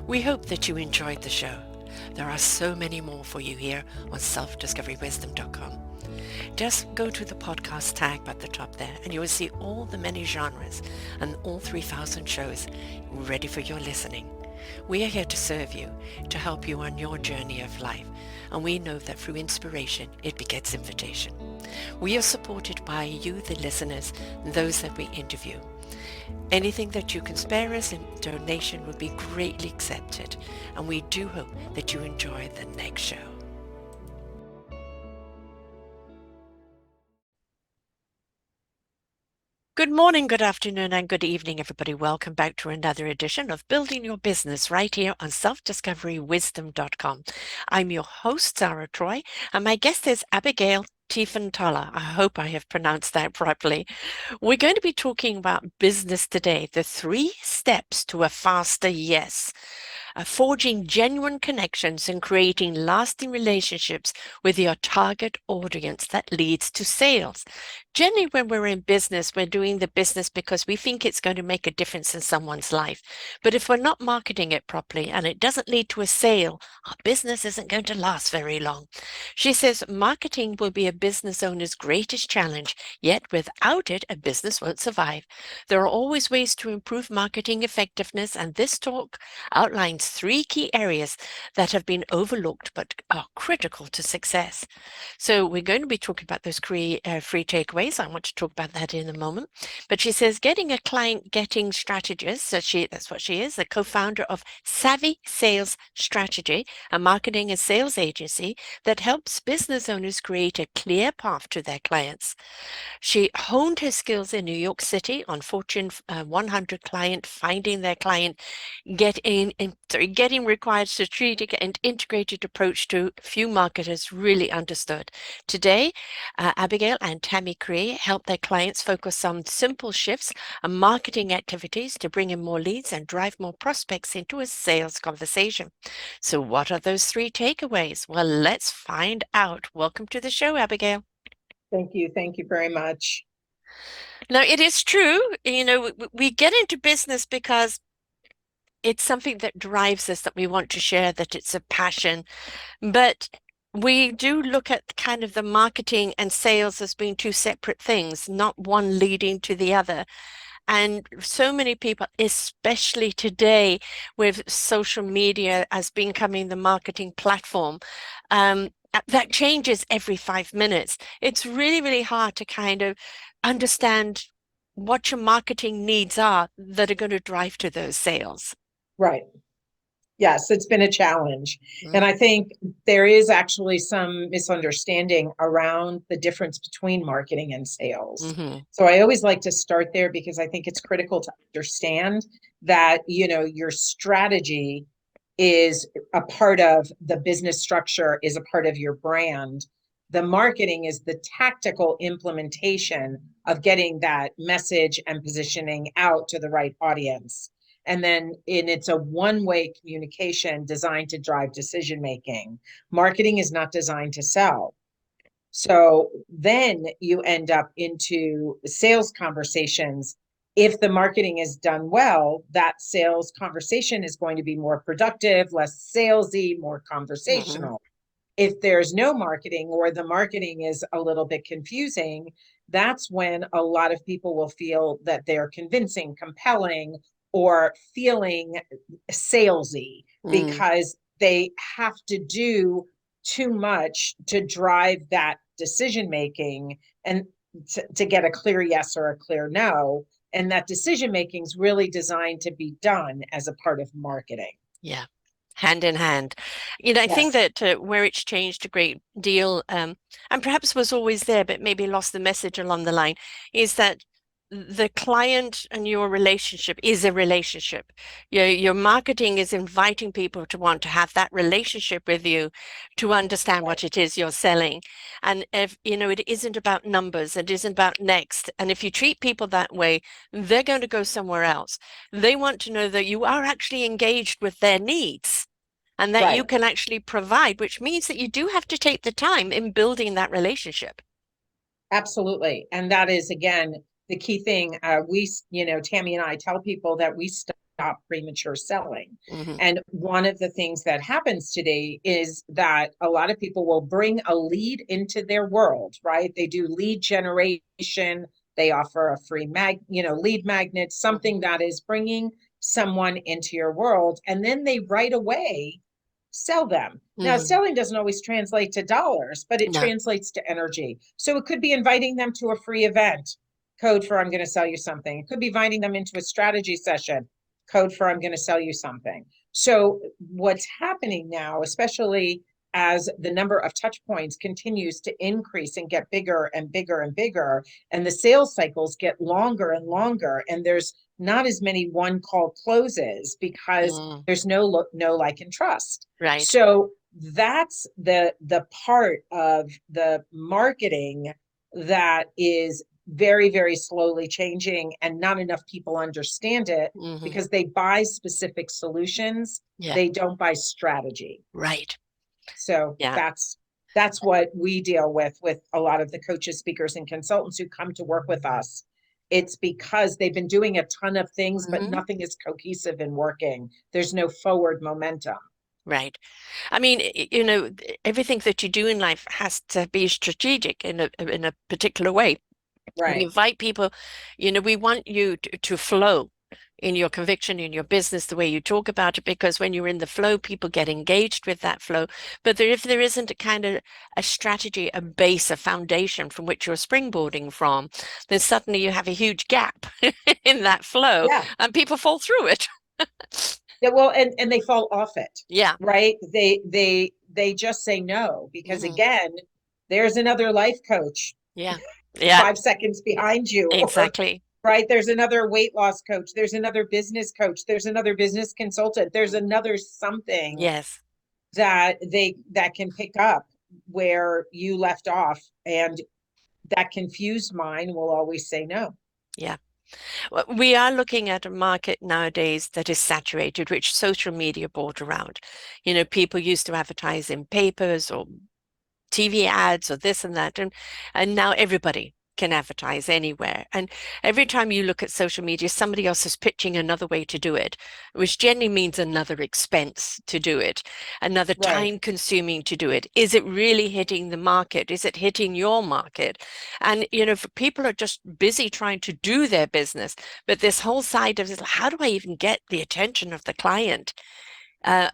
We hope that you enjoyed the show. There are so many more for you here on selfdiscoverywisdom.com. Just go to the podcast tag at the top there and you will see all the many genres and all 3,000 shows ready for your listening. We are here to serve you, to help you on your journey of life, and we know that through inspiration it begets invitation. We are supported by you, the listeners, and those that we interview. Anything that you can spare us in donation would be greatly accepted, and we do hope that you enjoy the next show. Good morning, good afternoon, and good evening, everybody. Welcome back to another edition of Building Your Business right here on selfdiscoverywisdom.com. I'm your host, Sarah Troy, and my guest is Abigail Tiefenthaler. I hope I have pronounced that properly. We're going to be talking about business today, the 3 steps to a faster yes. Forging genuine connections and creating lasting relationships with your target audience that leads to sales. Generally, when we're in business, we're doing the business because we think it's going to make a difference in someone's life. But if we're not marketing it properly and it doesn't lead to a sale, our business isn't going to last very long. She says marketing will be a business owner's greatest challenge, yet without it, a business won't survive. There are always ways to improve marketing effectiveness, and this talk outlines 3 key areas that have been overlooked but are critical to success. So we're going to be talking about those 3 takeaways. I want to talk about that in a moment. But she says getting a client getting strategist, so that's what she is, the co-founder of Savvy Sales Strategy, a marketing and sales agency that helps business owners create a clear path to their clients. She honed her skills in New York City on Fortune 100 client, finding their client, getting required strategic and integrated approach to few marketers really understood. Today, Abigail and Tammy Cree help their clients focus on simple shifts and marketing activities to bring in more leads and drive more prospects into a sales conversation. So what are those 3 takeaways? Well, let's find out. Welcome to the show, Abigail. Thank you. Thank you very much. Now, it is true, we get into business because it's something that drives us, that we want to share, that it's a passion. But we do look at kind of the marketing and sales as being 2 separate things, not one leading to the other. And so many people, especially today with social media as becoming the marketing platform, that changes every 5 minutes. It's really, really hard to kind of understand what your marketing needs are that are going to drive to those sales. Right. Yes, it's been a challenge. And I Mm. think there is actually some misunderstanding around the difference between marketing and sales. Mm-hmm. So I always like to start there because I think it's critical to understand that, your strategy is a part of the business structure, is a part of your brand. The marketing is the tactical implementation of getting that message and positioning out to the right audience. And then it's a one-way communication designed to drive decision making. Marketing is not designed to sell. So then you end up into sales conversations. If the marketing is done well, that sales conversation is going to be more productive, less salesy, more Mm-hmm. conversational. If there's no marketing, or the marketing is a little bit confusing, that's when a lot of people will feel that they're convincing, compelling, or feeling salesy Mm. because they have to do too much to drive that decision making and to get a clear yes or a clear no. And that decision making is really designed to be done as a part of marketing. Yeah. Hand in hand. I think Yes. that where it's changed a great deal, and perhaps was always there, but maybe lost the message along the line, is that the client and your relationship is a relationship. Your marketing is inviting people to want to have that relationship with you, to understand Right. what it is you're selling. And if, it isn't about numbers, it isn't about next. And if you treat people that way, they're going to go somewhere else. They want to know that you are actually engaged with their needs and that you Right. can actually provide, which means that you do have to take the time in building that relationship. Absolutely. And that is, again, the key thing. Tammy and I tell people that we stop premature selling. Hmm. And one of the things that happens today is that a lot of people will bring a lead into their world, right? They do lead generation. They offer a free lead magnet, something Hmm. that is bringing someone into your world. And then they right away sell them. Now, Hmm. selling doesn't always translate to dollars, but it No. translates to energy. So it could be inviting them to a free event, code for I'm going to sell you something. It could be inviting them into a strategy session, code for I'm going to sell you something. So what's happening now, especially as the number of touch points continues to increase and get bigger and bigger and bigger, and the sales cycles get longer and longer, and there's not as many one call closes because Mm. there's no like and trust. Right. So that's the part of the marketing that is very, very slowly changing, and not enough people understand it Hmm. because they buy specific solutions. Yeah. They don't buy strategy. Right. So Yeah. that's what we deal with a lot of the coaches, speakers, and consultants who come to work with us. It's because they've been doing a ton of things, but Hmm. nothing is cohesive and working. There's no forward momentum. Right. I mean, everything that you do in life has to be strategic in a particular way. We Right. invite people, we want you to flow in your conviction, in your business, the way you talk about it, because when you're in the flow, people get engaged with that flow. But if there isn't a kind of a strategy, a base, a foundation from which you're springboarding from, then suddenly you have a huge gap in that flow Yeah. and people fall through it. Yeah, well, and they fall off it, Yeah. right? They just say no because Hmm. again, there's another life coach Yeah. Yeah, 5 seconds behind you, or exactly. right, there's another weight loss coach, there's another business coach, there's another business consultant, there's Mm. another something Yes. that can pick up where you left off, and that confused mind will always say no. Yeah. Well, we are looking at a market nowadays that is saturated, which social media brought around. People used to advertise in papers or TV ads or this and that, and now everybody can advertise anywhere. And every time you look at social media, somebody else is pitching another way to do it, which generally means another expense to do it, another Right. time consuming to do it. Is it really hitting the market? Is it hitting your market? And people are just busy trying to do their business, but this whole side of this, how do I even get the attention of the client?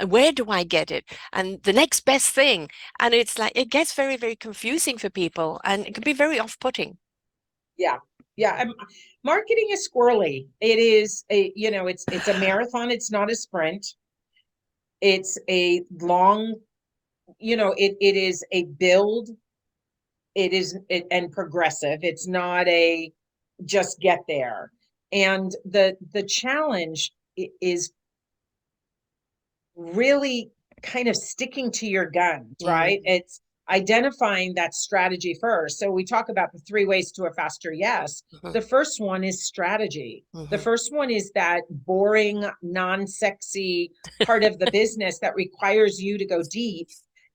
Where do I get it? And the next best thing. And it's like, it gets very, very confusing for people and it can be very off-putting. Yeah. Yeah. Marketing is squirrely. It is it's a marathon. It's not a sprint. It's a long, it is a build. And progressive. It's not a just get there. And the challenge is really kind of sticking to your guns, right? Mm, It's identifying that strategy first. So we talk about the 3 ways to a faster yes. mhm, The first one is strategy. The mhm, first one is that boring, non-sexy part of the business that requires you to go deep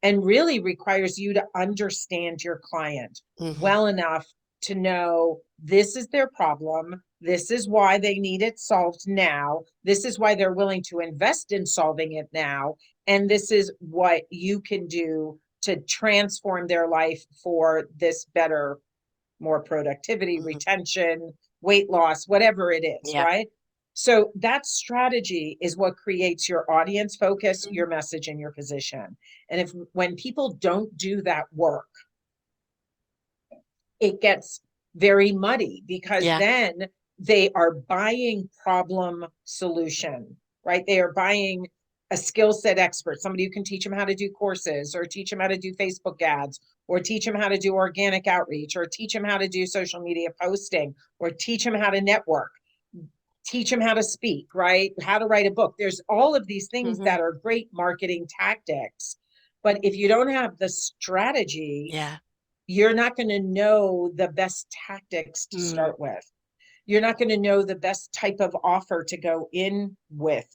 and really requires you to understand your client mhm, well enough to know this is their problem. This is why they need it solved now. This is why they're willing to invest in solving it now. And this is what you can do to transform their life for this better, more productivity, mhm. retention, weight loss, whatever it is, Yeah. right? So that strategy is what creates your audience focus, Mhm. your message, and your position. And if when people don't do that work, it gets very muddy because Yeah. then they are buying problem solution, right? They are buying a skill set expert, somebody who can teach them how to do courses or teach them how to do Facebook ads or teach them how to do organic outreach or teach them how to do social media posting or teach them how to network, teach them how to speak, right? How to write a book. There's all of these things Mhm. that are great marketing tactics. But if you don't have the strategy, Yeah. you're not going to know the best tactics to Mm, start with. You're not going to know the best type of offer to go in with.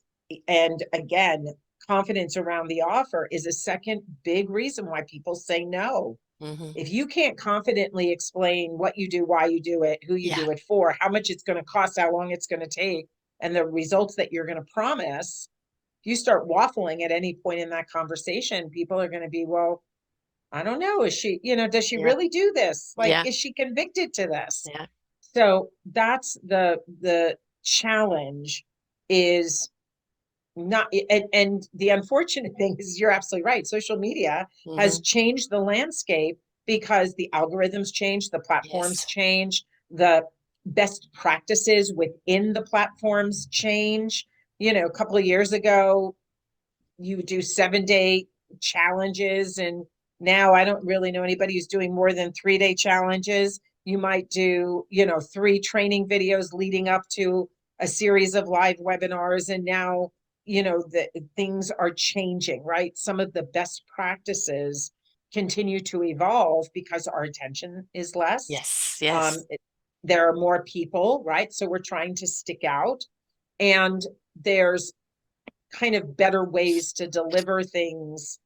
And again, confidence around the offer is a second big reason why people say no. mhm. If you can't confidently explain what you do, why you do it, who you Yeah. do it for, how much it's going to cost, how long it's going to take, and the results that you're going to promise, if you start waffling at any point in that conversation, people are going to be, well, I don't know, is she, does she Yeah. really do this? Like, Yeah. is she convicted to this? Yeah. So that's the challenge, is not, and the unfortunate thing is, you're absolutely right. Social media has Hmm. changed the landscape because the algorithms change, the platforms Yes. change, the best practices within the platforms change. A couple of years ago, you do 7-day challenges, and now I don't really know anybody who's doing more than 3-day challenges. You might do 3 training videos leading up to a series of live webinars, and now the things are changing, right? Some of the best practices continue to evolve because our attention is less. Yes. um, Yes. there are more people, right? So we're trying to stick out, and there's kind of better ways to deliver things.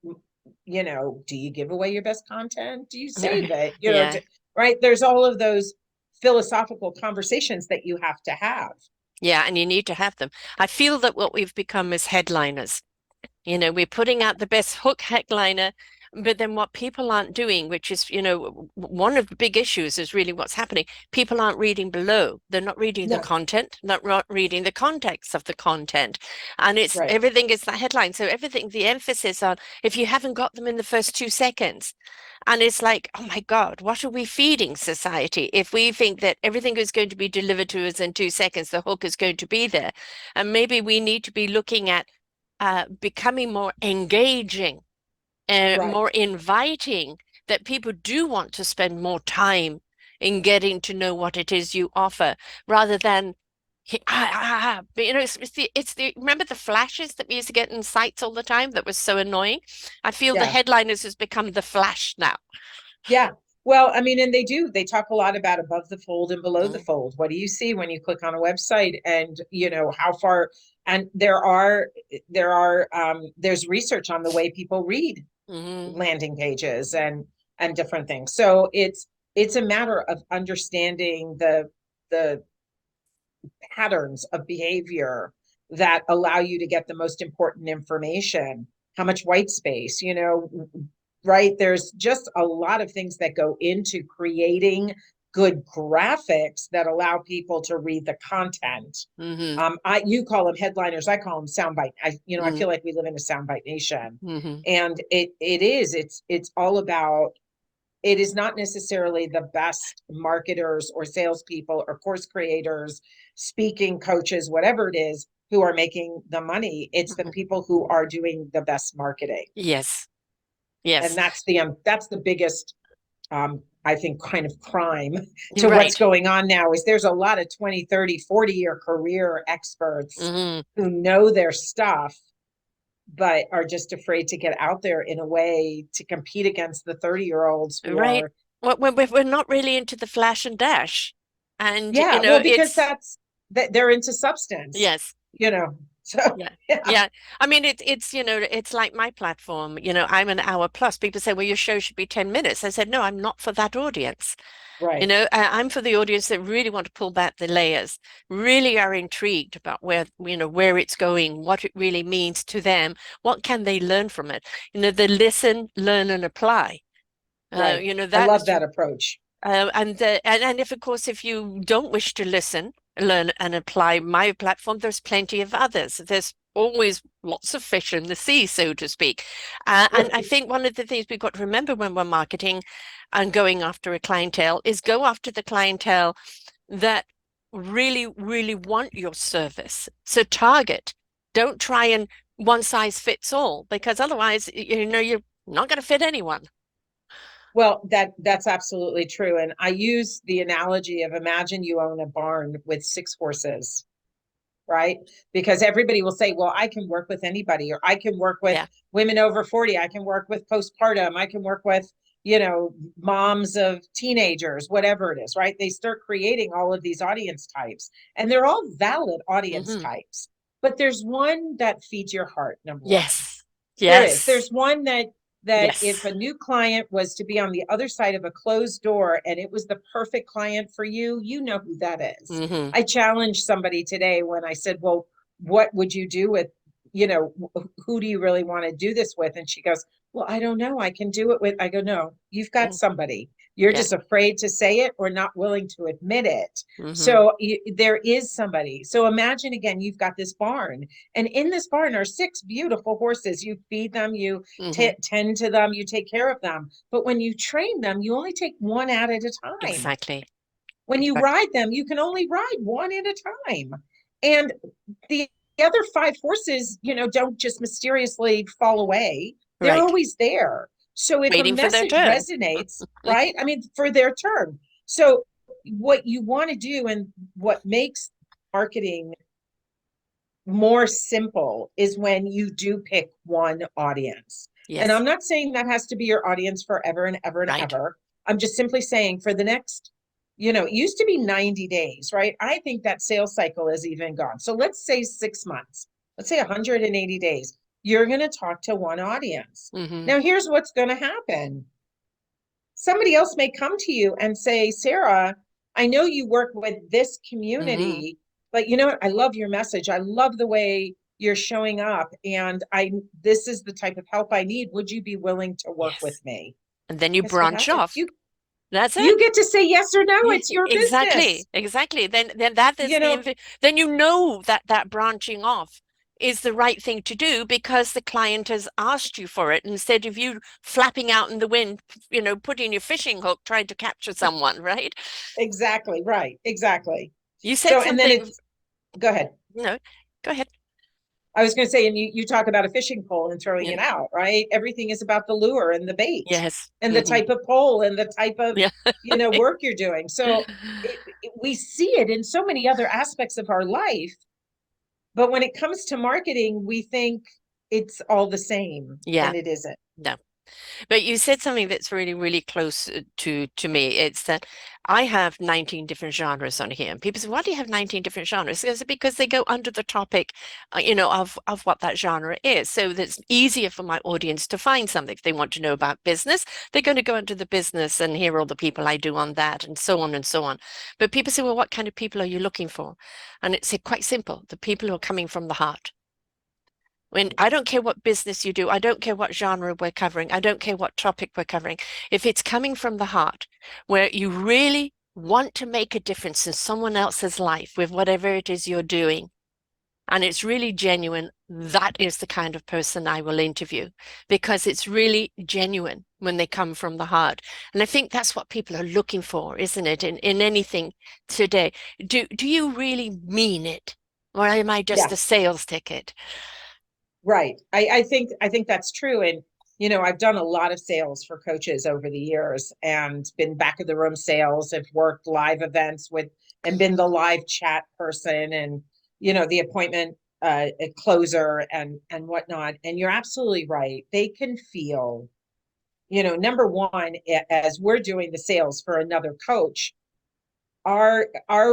Do you give away your best content? Do you save it? Yeah. Right? There's all of those philosophical conversations that you have to have. Yeah. And you need to have them. I feel that what we've become is headliners. We're putting out the best hook headliner, but then what people aren't doing, which is, one of the big issues is really what's happening. People aren't reading below. They're not reading the No, content, not reading the context of the content. And it's right, everything is the headline. So everything, the emphasis on if you haven't got them in the first 2 seconds. And it's like, oh my God, what are we feeding society if we think that everything is going to be delivered to us in 2 seconds, the hook is going to be there? And maybe we need to be looking at becoming more engaging and right. more inviting, that people do want to spend more time in getting to know what it is you offer rather than but, it's the remember the flashes that we used to get in sites all the time that was so annoying. I feel the Yeah, headliners has become the flash now. yeah. Well, I mean, and they talk a lot about above the fold and below the Mm, fold. What do you see when you click on a website, and how far? And there's research on the way people read mhm, landing pages and different things. So it's a matter of understanding the patterns of behavior that allow you to get the most important information. How much white space, right? There's just a lot of things that go into creating good graphics that allow people to read the content. mhm, You call them headliners, I call them soundbite. I mhm, feel like we live in a soundbite nation, mhm, and it's all about, it is not necessarily the best marketers or salespeople or course creators, speaking coaches, whatever it is, who are making the money. It's the mhm. people who are doing the best marketing. Yes, And yes, that's the biggest, I think, kind of crime you're to what's right. going on now, is there's a lot of 20, 30, 40-year career experts Mhm. who know their stuff, but are just afraid to get out there in a way to compete against the 30-year-olds who Right. are. Well, we're not really into the flash and dash. And, Yeah, well, because it's, that's that they're into substance, yes, you know. So yeah. yeah, Yeah. I mean, it's like my platform, I'm an hour plus. People say, well, your show should be 10 minutes. I said, no, I'm not for that audience. right, I'm for the audience that really want to pull back the layers, really are intrigued about where it's going, what it really means to them, what can they learn from it? The listen, learn, and apply. right. I That love is. that approach. And if, of course, if you don't wish to listen, learn, and apply my platform, there's plenty of others. There's always lots of fish in the sea, so to speak. And I Right. think one of the things we've got to remember when we're marketing and going after a clientele is go after the clientele that really, really want your service. So target. Don't try and one size fits all, because otherwise, you're not going to fit anyone. Well, that's absolutely true. And I use the analogy of, imagine you own a barn with 6 horses, right? Because everybody will say, well, I can work with anybody, or I can work with Yeah. women over 40, I can work with postpartum, I can work with, moms of teenagers, whatever it is, right? They start creating all of these audience types, and they're all valid audience Hmm. types. But there's one that feeds your heart, number one. Yes. There is. Yes. There's one that that if Yes. a new client was to be on the other side of a closed door and it was the perfect client for you, you know who that is. Mm-hmm. I challenged somebody today when I said, well, what would you do with, who do you really want to do this with? And she goes, well, I don't know. I can do it with, I go, no, you've got Mm, somebody. You're yeah. just afraid to say it or not willing to admit it. Mm-hmm. So there is somebody. So imagine again, you've got this barn, and in this barn are six beautiful horses. You feed them, you Mm-hmm. tend to them, you take care of them. But when you train them, you only take one at a time. Exactly. When you Exactly. ride them, you can only ride one at a time. And the other five horses, don't just mysteriously fall away. They're Right. always there. So if a Waiting for their message turn. resonates, right? I mean, for their turn. So what you want to do and what makes marketing more simple is when you do pick one audience. And Yes. I'm not saying that has to be your audience forever and ever and Right. ever. I'm just simply saying for the next, it used to be 90 days, right? I think that sales cycle is even gone. So let's say 6 months, let's say 180 days. You're going to talk to one audience. Mm-hmm. Now, here's what's going to happen. Somebody else may come to you and say, Sarah, I know you work with this Mm-hmm. community, but you know what? I love your message. I love the way you're showing up. And this is the type of help I need. Would you be willing to work with Yes. me? And then you Guess what branch happens? off. That's it. You get to say yes or no. Yeah, It's your exactly, business. exactly. Then that is You the know, then you know that that branching off is the right thing to do because the client has asked you for it instead of you flapping out in the wind, putting your fishing hook trying to capture someone, right? exactly, right. Exactly. You said So, and then something, it's, go ahead. no, go ahead. I was going to say, and you talk about a fishing pole and throwing Yeah. it out, right? Everything is about the lure and the bait Yes. and the Hmm. type of pole and the type of, Yeah. work you're doing. So we see it in so many other aspects of our life. But when it comes to marketing, we think it's all the same, Yeah. and it isn't. No. But you said something that's really, really close to me. It's that I have 19 different genres on here. And people say, why do you have 19 different genres? It's because they go under the topic, of what that genre is. So that's easier for my audience to find something. If they want to know about business, they're going to go into the business and hear all the people I do on that and so on and so on. But people say, well, what kind of people are you looking for? And it's quite simple. The people who are coming from the heart. When I don't care what business you do, I don't care what genre we're covering, I don't care what topic we're covering. If it's coming from the heart, where you really want to make a difference in someone else's life with whatever it is you're doing, and it's really genuine, that is the kind of person I will interview because it's really genuine when they come from the heart. And I think that's what people are looking for, isn't it? In anything today. Do you really mean it? Or am I just Yeah. a sales ticket? Right. I think that's true. And I've done a lot of sales for coaches over the years and been back of the room sales, have worked live events with and been the live chat person and the appointment closer and whatnot. And you're absolutely right. They can feel, number one, as we're doing the sales for another coach, are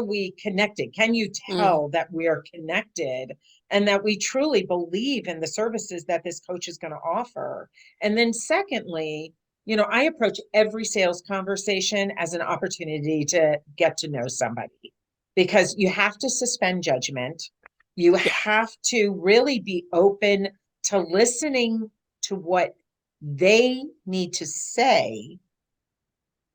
we connected? Can you Mm, tell that we are connected and that we truly believe in the services that this coach is going to offer? And then secondly, I approach every sales conversation as an opportunity to get to know somebody because you have to suspend judgment. You yeah. have to really be open to listening to what they need to say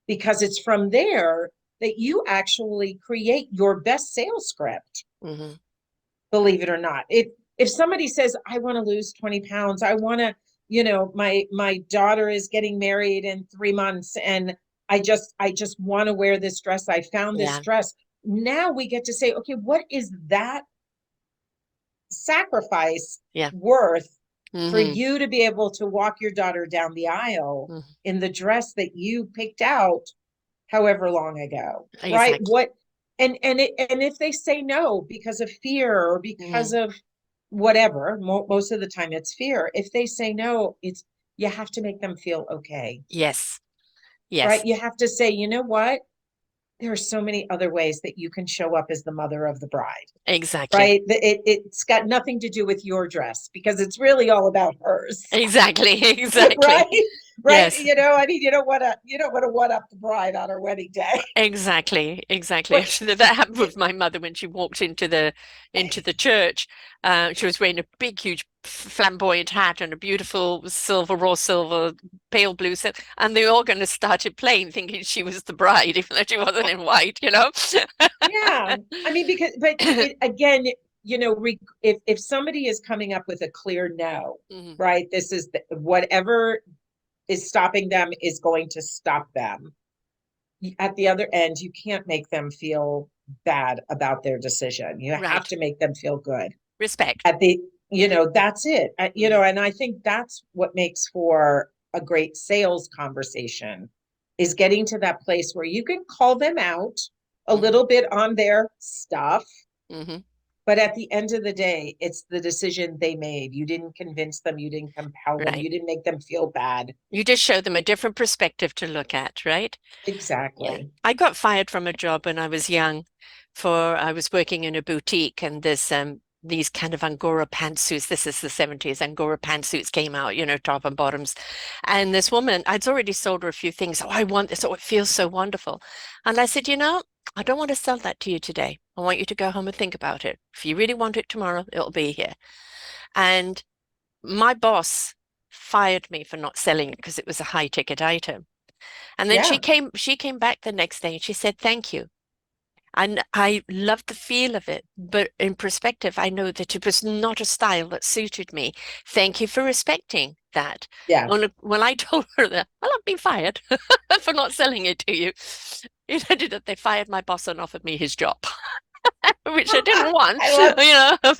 because it's from there that you actually create your best sales script, Hmm. believe it or not. If somebody says, I want to lose 20 pounds, I want to, my daughter is getting married in 3 months and I just want to wear this dress. I found this Yeah. dress. Now we get to say, okay, what is that sacrifice Yeah. worth for Hmm. you to be able to walk your daughter down the aisle Hmm. in the dress that you picked out however long ago, right? Exactly. What and if they say no because of fear or because Hmm. of whatever, most of the time it's fear. If they say no, it's you have to make them feel okay, Yes. right? Yes. You have to say, you know what? there are so many other ways that you can show up as the mother of the bride, Exactly. right? It's got nothing to do with your dress because it's really all about hers. Exactly. Exactly. Right? Right? Yes. I mean, you don't want to one up the bride on her wedding day. Exactly, exactly. But Actually, that happened with my mother when she walked into the church. She was wearing a big, huge flamboyant hat and a beautiful silver, raw silver, pale blue silk, and the organist started playing, thinking she was the bride, even though she wasn't in white, you know? yeah, I mean, because but it again, if somebody is coming up with a clear no, Mhm. right? This is whatever is stopping them is going to stop them. At the other end, you can't make them feel bad about their decision. You have Right. to make them feel good. Respect. At the, that's it. Mhm. And I think that's what makes for a great sales conversation is getting to that place where you can call them out a Mhm. little bit on their stuff, Mhm. but at the end of the day, it's the decision they made. You didn't convince them, you didn't compel them, Right. you didn't make them feel bad. You just show them a different perspective to look at, right? Yeah. Exactly. I got fired from a job when I was young I was working in a boutique and this these kind of Angora pantsuits. This is the 70s. Angora pantsuits came out, top and bottoms. And this woman, I'd already sold her a few things. Oh, I want this. Oh, it feels so wonderful. And I said, I don't want to sell that to you today. I want you to go home and think about it. If you really want it tomorrow, it'll be here. And my boss fired me for not selling it because it was a high ticket item. And then Yeah. she came back the next day and she said, "Thank you." And I loved the feel of it, but in perspective, I know that it was not a style that suited me. Thank you for respecting that. Yeah. When I told her that, well, I've been fired for not selling it to you. It ended up they fired my boss and offered me his job, which I didn't want, I love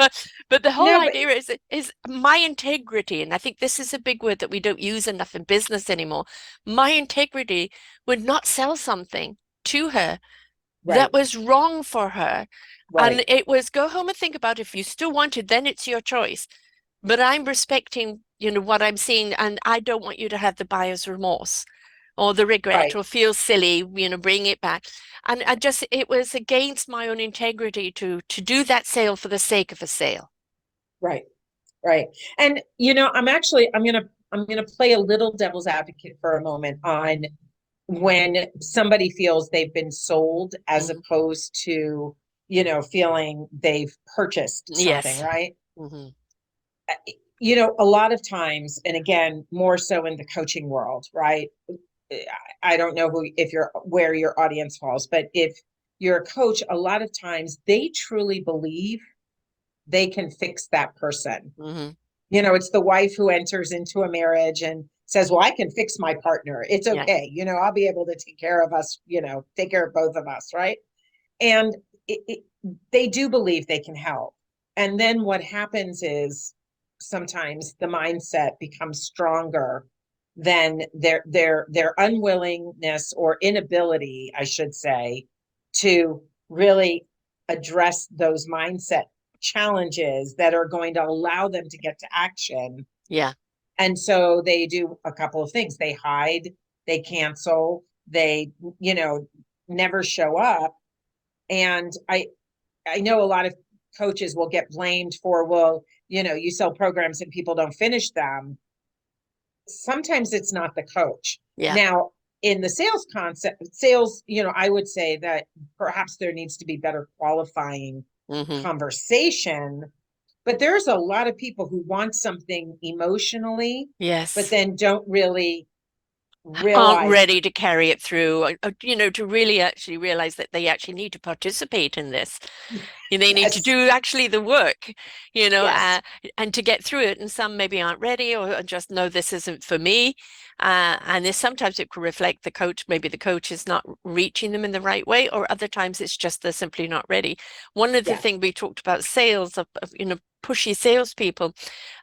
But the whole no, but idea is my integrity, and I think this is a big word that we don't use enough in business anymore. My integrity would not sell something to her that right, was wrong for her. right, And it was go home and think about it. If you still want it, then it's your choice. But I'm respecting, what I'm seeing, and I don't want you to have the buyer's remorse or the regret right, or feel silly, bring it back. And it was against my own integrity to do that sale for the sake of a sale. right, right. And I'm gonna play a little devil's advocate for a moment on when somebody feels they've been sold as Mhm. opposed to, feeling they've purchased something, Yes. right? Hmm. A lot of times, and again, more so in the coaching world, right? I don't know if you're where your audience falls, but if you're a coach, a lot of times they truly believe they can fix that person. Hmm. It's the wife who enters into a marriage and says, well, I can fix my partner. It's Yeah. okay. I'll be able to take care of us, take care of both of us. Right. And they do believe they can help. And then what happens is sometimes the mindset becomes stronger than their unwillingness or inability, I should say, to really address those mindset challenges that are going to allow them to get to action. Yeah. And so they do a couple of things. They hide, they cancel, they, you know, never show up. And I know a lot of coaches will get blamed for, well, you sell programs and people don't finish them. Sometimes it's not the coach. Yeah. Now, in the sales, I would say that perhaps there needs to be better qualifying Hmm. conversation, but there's a lot of people who want something emotionally, but Yes. then don't really Aren't realize. ready to carry it through, to really actually realize that they actually need to participate in this. They need to Yes, do actually the work, yes, and to get through it. And some maybe aren't ready or just know this isn't for me. And this sometimes it could reflect the coach. Maybe the coach is not reaching them in the right way, or other times it's just they're simply not ready. One of the yeah, things we talked about sales of pushy salespeople.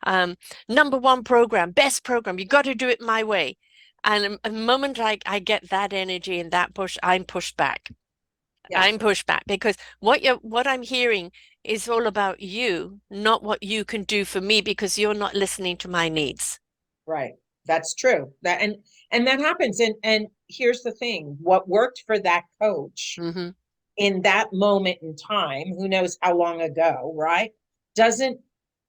Um, Number one program, best program. You got to do it my way. And the moment I get that energy and that push, I'm pushed back. yeah. I'm pushed back because what I'm hearing is all about you, not what you can do for me because you're not listening to my needs. Right. That's true. And that happens. And here's the thing, what worked for that coach Hmm. in that moment in time, who knows how long ago, right? Doesn't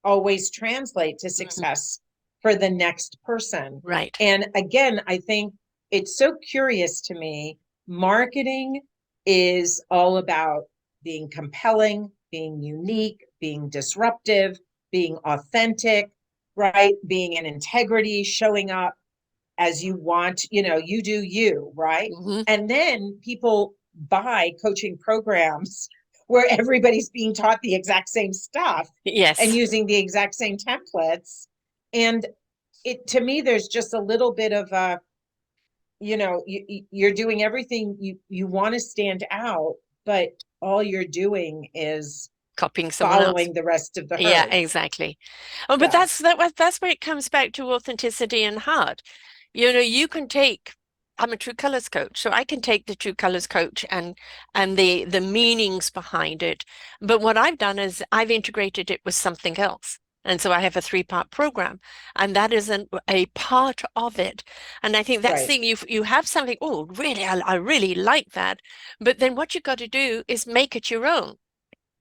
always translate to Hmm. success for the next person. Right. And again, I think it's so curious to me. Marketing is all about being compelling, being unique, being disruptive, being authentic, right? Being in integrity, showing up as you want, you do you, right? Hmm. And then people buy coaching programs where everybody's being taught the exact same stuff and Yes. using the exact same templates. And it, to me, there's just a little bit of a, you're doing everything you want to stand out, but all you're doing is Copying someone else. following the rest of the Yeah, herd. exactly. Oh, but Yeah, that's where it comes back to authenticity and heart. You can take, I'm a true colors coach, so I can take the true colors coach and the meanings behind it. But what I've done is I've integrated it with something else. And so I have a three-part program, and that is a part of it. And I think that's right, the thing, you have something, oh, really, I really like that. But then what you've got to do is make it your own.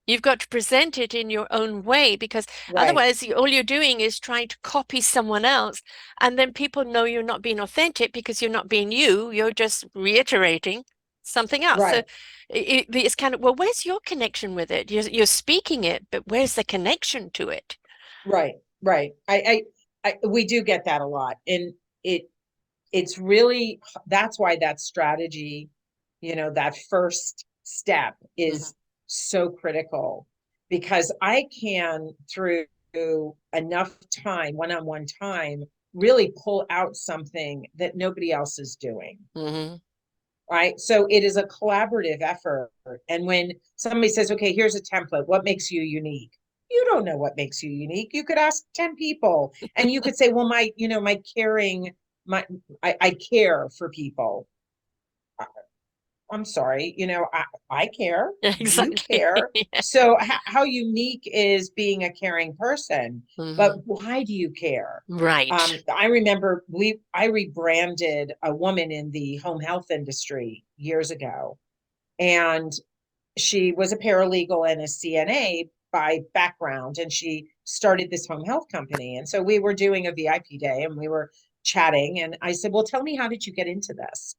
You've got to present it in your own way because right, otherwise, all you're doing is trying to copy someone else. And then people know you're not being authentic because you're not being you. You're just reiterating something else. So right. it's kind of, well, where's your connection with it? You're speaking it, but where's the connection to it? Right, right. We do get that a lot, and it it's really, that's why that strategy, that first step Mhm. is so critical, because I can, through enough time, one-on-one time, really pull out something that nobody else is doing. Mhm. Right. So it is a collaborative effort. And when somebody says, okay, here's a template, what makes you unique? You don't know what makes you unique. You could ask 10 people and you could say, well, my caring, I care for people. I'm sorry, I care, you Exactly. care. Yeah. So how unique is being a caring person? But Mhm. why do you care? Right. I remember I rebranded a woman in the home health industry years ago, and she was a paralegal and a CNA by background, and she started this home health company. And so we were doing a VIP day and we were chatting, and I said, well, tell me, how did you get into this?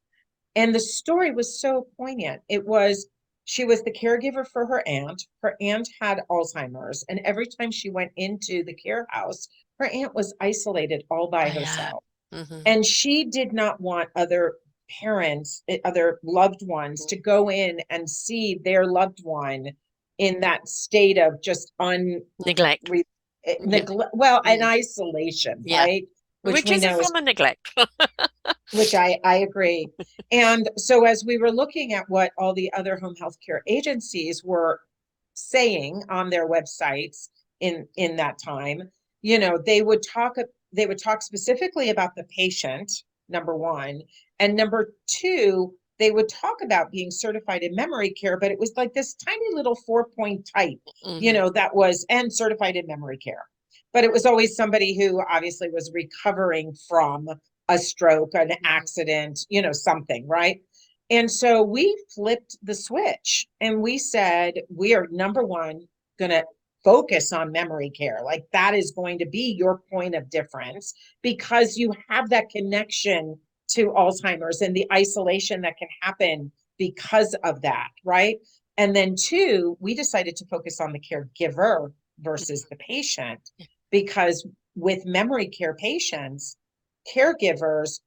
And the story was so poignant. It was, she was the caregiver for her aunt. Her aunt had Alzheimer's. And every time she went into the care house, her aunt was isolated all by Yeah. herself. Hmm. And she did not want other parents, other loved ones to go in and see their loved one in that state of just Neglect. Yeah. neglect, well, an Mm. isolation, Yeah. right? Which Which we is a know is, form of neglect. which I agree. And so as we were looking at what all the other home health care agencies were saying on their websites in that time, they would talk specifically about the patient, number one, and number two, they would talk about being certified in memory care, but it was like this tiny little 4-point type, Hmm. that was, and certified in memory care. But it was always somebody who obviously was recovering from a stroke, an accident, something, right? And so we flipped the switch and we said, we are, number one, going to focus on memory care. Like, that is going to be your point of difference, because you have that connection to Alzheimer's and the isolation that can happen because of that, right? And then two, we decided to focus on the caregiver versus the patient, because with memory care patients, caregivers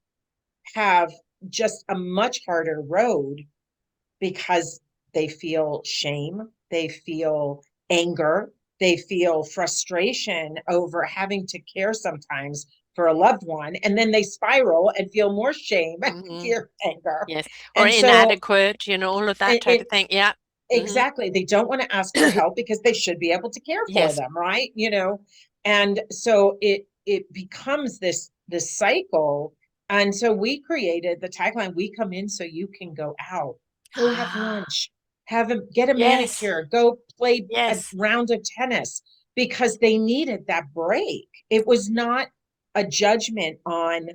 have just a much harder road, because they feel shame, they feel anger, they feel frustration over having to care sometimes for a loved one. And then they spiral and feel more shame and Hmm. fear, anger. Yes. Or And so inadequate, all of that type it of thing. Yeah. Hmm. exactly, they don't want to ask for help because they should be able to care for Yes. them, right? And so it becomes this cycle. And so we created the tagline, we come in so you can go out, go have Ah, lunch, get a yes. manicure, go play a Yes. round of tennis, because they needed that break. It was not a judgment on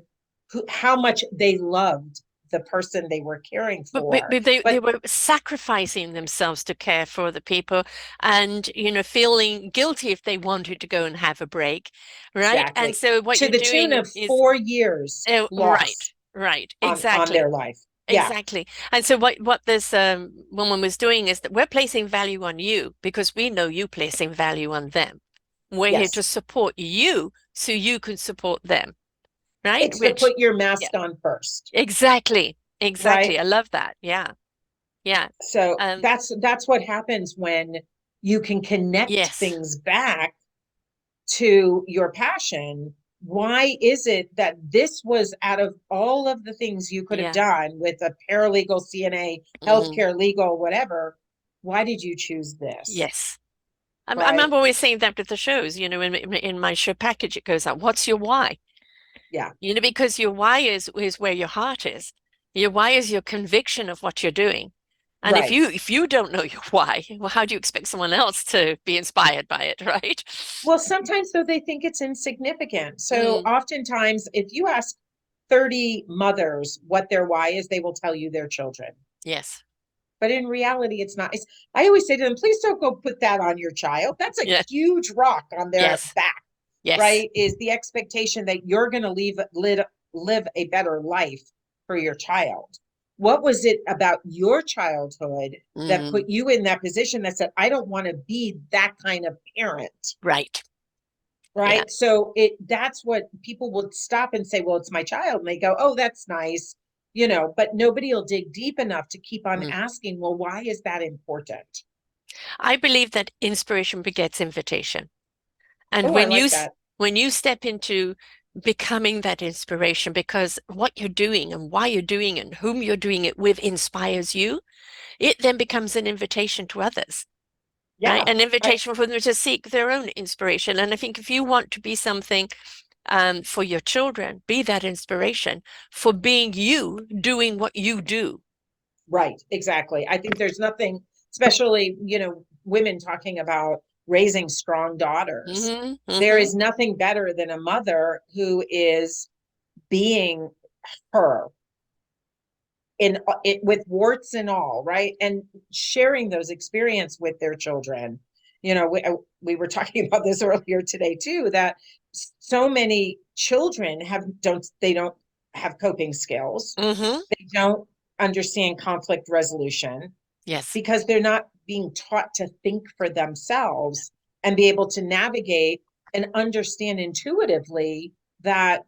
how much they loved the person they were caring But for. they But were sacrificing themselves to care for the people and, feeling guilty if they wanted to go and have a break, right? And exactly, so what to you're the tune doing of is, 4 years right, lost right, on their exactly. life. Yeah. Exactly. And so what this woman was doing is that we're placing value on you because we know you placing value on them. We're here to Yes. support you so you can support them, right? It's to Which, put your yeah, mask on first, exactly. Exactly. right? I love that. Yeah. Yeah. So Um, that's what happens when you can connect yes. things back to your passion. Why is it that this was, out of all of the things you could have Yeah. done with a paralegal, CNA, Hmm. healthcare, legal, whatever, why did you choose this? Yes. I'm Right? always saying that with the shows, in my show package, it goes out, what's your why? Yeah, Because your why is where your heart is. Your why is your conviction of what you're doing. And if right. you don't know your why, well, how do you expect someone else to be inspired by it, right? Well, sometimes though they think it's insignificant. So Mm, oftentimes, if you ask 30 mothers what their why is, they will tell you their children. yes. But in reality, it's not. I always say to them, please don't go put that on your child. That's a Yeah. huge rock on their Yes. back, Yes. right? Is the expectation that you're going to live a better life for your child. What was it about your childhood that Mm, put you in that position that said, I don't want to be that kind of parent? right. Yeah. Right. So that's what people would stop and say, well, it's my child. And they go, oh, that's nice, but nobody will dig deep enough to keep on Mm. asking, well, why is that important? I believe that inspiration begets invitation. And Oh, I like that. when you step into becoming that inspiration, because what you're doing and why you're doing it and whom you're doing it with inspires you, it then becomes an invitation to others, right? Yeah. An I, invitation for them to seek their own inspiration. And I think if you want to be something for your children, be that inspiration for being you, doing what you do. right. Exactly. I think there's nothing, especially, women talking about raising strong daughters. Hmm. There Hmm. is nothing better than a mother who is being her in it with warts and all, right? And sharing those experience with their children. We were talking about this earlier today too, that so many children don't have coping skills. Hmm. They don't understand conflict resolution Yes. because they're not being taught to think for themselves and be able to navigate and understand intuitively that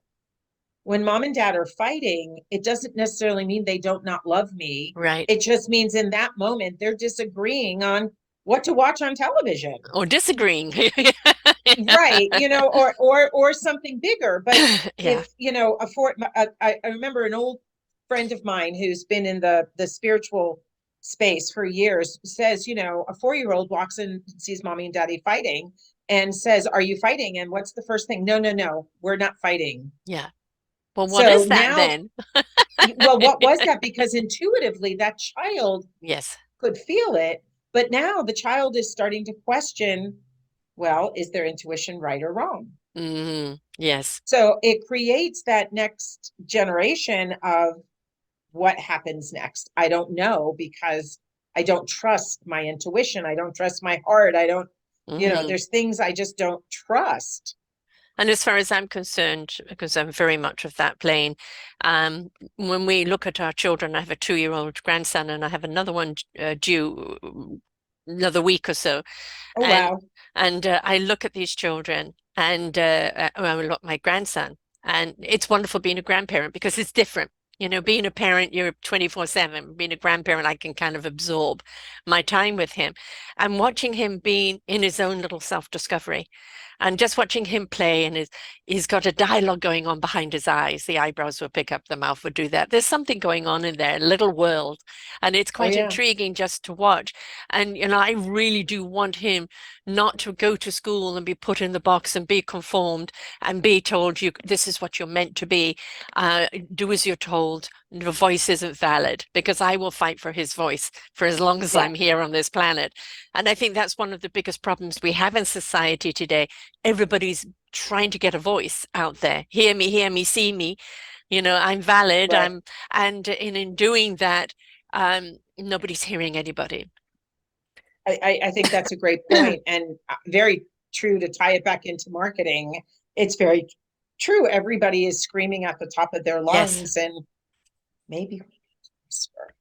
when mom and dad are fighting, it doesn't necessarily mean they don't not love me. Right. It just means in that moment they're disagreeing on what to watch on television. Or disagreeing. Right, or something bigger. But Yeah. if, I remember an old friend of mine who's been in the spiritual space for years says, a 4-year-old walks in, sees mommy and daddy fighting and says, "Are you fighting?" And what's the first thing? No, no, no, we're not fighting. Yeah. Well, what So is that now, then? well, what was that? Because intuitively that child Yes. could feel it, but now the child is starting to question, well, is their intuition right or wrong? Hmm. Yes. So it creates that next generation of what happens next. I don't know because I don't trust my intuition. I don't trust my heart. I don't, Hmm. there's things I just don't trust. And as far as I'm concerned, because I'm very much of that plane, when we look at our children, I have a 2-year-old grandson and I have another one due another week or so. Oh, And wow. I look at these children and I look at my grandson, and it's wonderful being a grandparent because it's different. Being a parent, you're 24/7. Being a grandparent, I can kind of absorb my time with him. And watching him being in his own little self-discovery and just watching him play, and he's got a dialogue going on behind his eyes. The eyebrows will pick up, the mouth would do that. There's something going on in there, a little world. And it's Oh, quite yeah. intriguing just to watch. And I really do want him not to go to school and be put in the box and be conformed and be told this is what you're meant to be. Do as you're told. Your voice isn't valid, because I will fight for his voice for as long as Yeah. I'm here on this planet. And I think that's one of the biggest problems we have in society today. Everybody's trying to get a voice out there. Hear me, see me. I'm valid. Right. And in doing that, nobody's hearing anybody. I think that's a great point, and very true to tie it back into marketing. It's very true. Everybody is screaming at the top of their Yes, lungs, and maybe we whisper,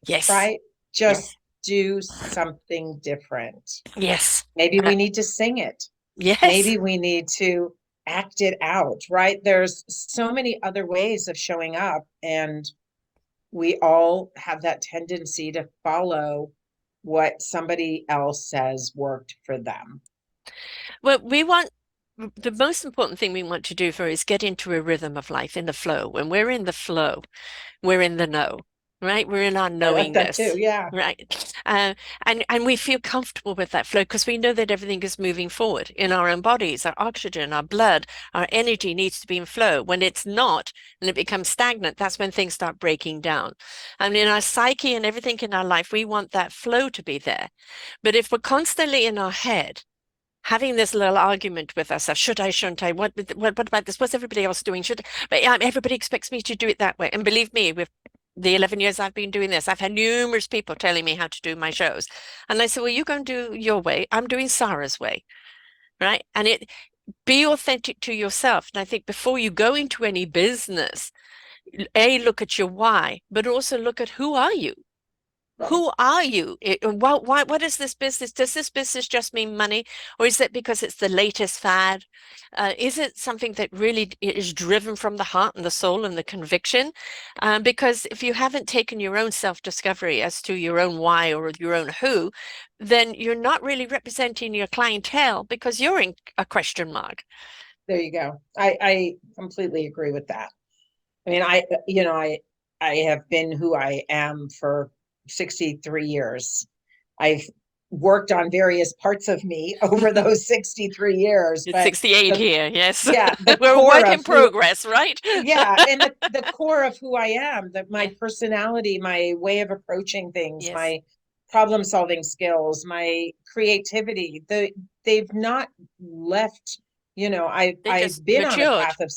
yes, right? yes, Just do something different. yes, Maybe uh, we need to sing it. yes. Maybe we need to act it out, right? There's so many other ways of showing up, and we all have that tendency to follow what somebody else says worked for them. Well, the most important thing we want to do for is get into a rhythm of life in the flow. When we're in the flow, we're in the know, right? We're in our I like that too. knowingness, Yeah. right? And we feel comfortable with that flow because we know that everything is moving forward in our own bodies, our oxygen, our blood, our energy needs to be in flow. When it's not and it becomes stagnant, that's when things start breaking down. And in our psyche and everything in our life, we want that flow to be there. But if we're constantly in our head, having this little argument with ourselves. Should I, shouldn't I? What about this? What's everybody else doing? But everybody expects me to do it that way. And believe me, with the 11 years I've been doing this, I've had numerous people telling me how to do my shows. And I said, well, you go and do your way. I'm doing Sarah's way, right? And be authentic to yourself. And I think before you go into any business, look at your why, but also look at who are you? Right. Who are you? What is this business? Does this business just mean money? Or is it because it's the latest fad? Is it something that really is driven from the heart and the soul and the conviction? Because if you haven't taken your own self-discovery as to your own why or your own who, then you're not really representing your clientele because you're in a question mark. There you go. I completely agree with that. I mean, I have been who I am for 63 years. I've worked on various parts of me over those 63 years, It's but 68 the here, yes. yeah, the We're a core work of in who progress, right? yeah, and the core of who I am, that my Yeah, personality, my way of approaching things, yes. my problem solving skills, my creativity, they've not left, They just I've been on a matured. path of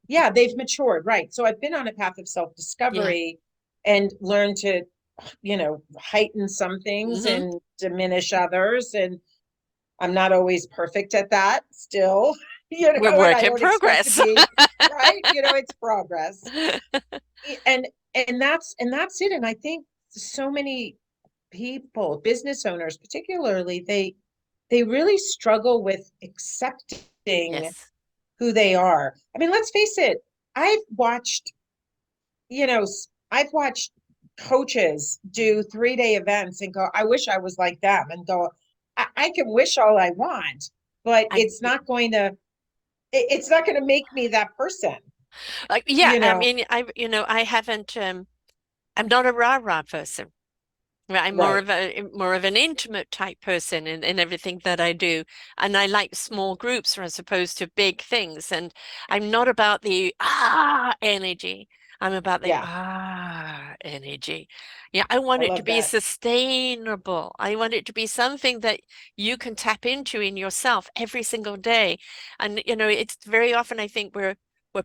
yeah, they've matured, right. So I've been on a path of Yeah. self-discovery and learned to, heighten some things Hmm. and diminish others. And I'm not always perfect at that still, We're and work I in don't expect to progress. be, right? It's progress. And that's it. And I think so many people, business owners particularly, they really struggle with accepting Yes. who they are. I mean, let's face it, I've watched, you know, I've watched coaches do 3-day events and go, I wish I was like them, and go, I can wish all I want, but I it's not going to make me that person, like yeah, you I know. mean I haven't I'm not a rah-rah person. Right, I'm Right. more of an intimate type person in everything that I do. And I like small groups as opposed to big things. And I'm not about the energy. I'm about the Yeah, energy. Yeah, I want I it to love be that. sustainable. I want it to be something that you can tap into in yourself every single day. And it's very often I think we're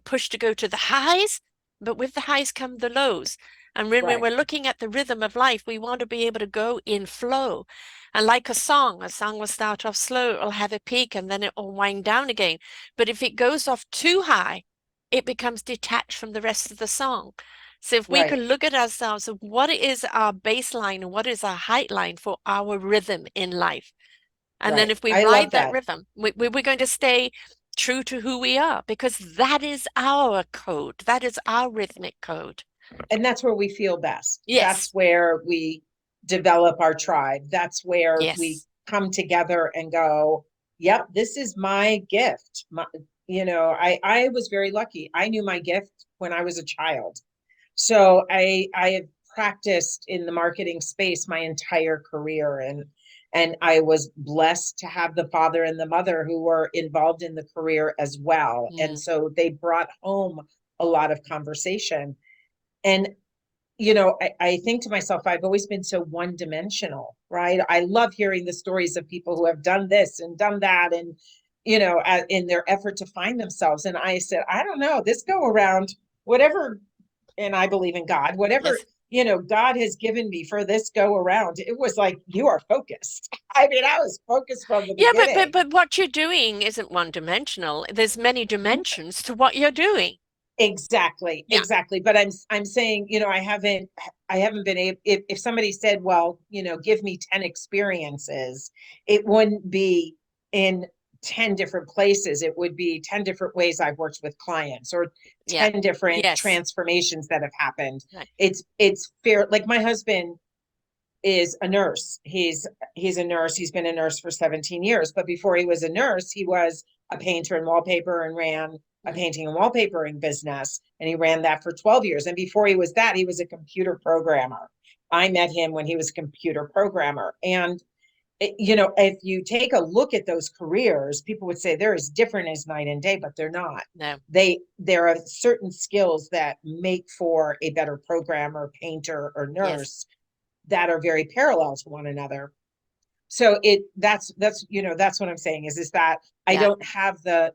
pushed to go to the highs, but with the highs come the lows. And when Right. we're looking at the rhythm of life, we want to be able to go in flow. And like a song will start off slow, it'll have a peak, and then it'll wind down again. But if it goes off too high, it becomes detached from the rest of the song. So if we Right. can look at ourselves of what is our baseline and what is our height line for our rhythm in life. And then Right. if we I love ride that that. rhythm, we're going to stay true to who we are because that is our code. That is our rhythmic code. And that's where we feel best. That's Yes. where we develop our tribe. That's where we Yes. come together and go, yep, this is my gift. I was very lucky. I knew my gift when I was a child. So I have practiced in the marketing space my entire career, and I was blessed to have the father and the mother who were involved in the career as well. And Mm. so they brought home a lot of conversation. And I think to myself, I've always been so one dimensional, right? I love hearing the stories of people who have done this and done that, and in their effort to find themselves. And I said, I don't know, this go around, whatever, and I believe in God, whatever, Yes. God has given me for this go around, it was like, you are focused. I mean, I was focused from the Yeah, but beginning. what you're doing isn't one dimensional. There's many dimensions to what you're doing. Exactly, Yeah. exactly. But I'm saying, I haven't been able, if somebody said, well, give me 10 experiences, it wouldn't be in 10 different places. It would be 10 different ways I've worked with clients, or Yeah. 10 different Yes. transformations that have happened. Right. It's fair. Like, my husband is a nurse. He's a nurse. He's been a nurse for 17 years. But before he was a nurse, he was a painter and wallpaper, and ran a Mm. painting and wallpapering business. And he ran that for 12 years. And before he was that, he was a computer programmer. I met him when he was a computer programmer. And if you take a look at those careers, people would say they're as different as night and day, but they're not. No. There are certain skills that make for a better programmer, painter, or Yes. nurse that are very parallel to one another. So that's what I'm saying, is that I Yeah. don't have the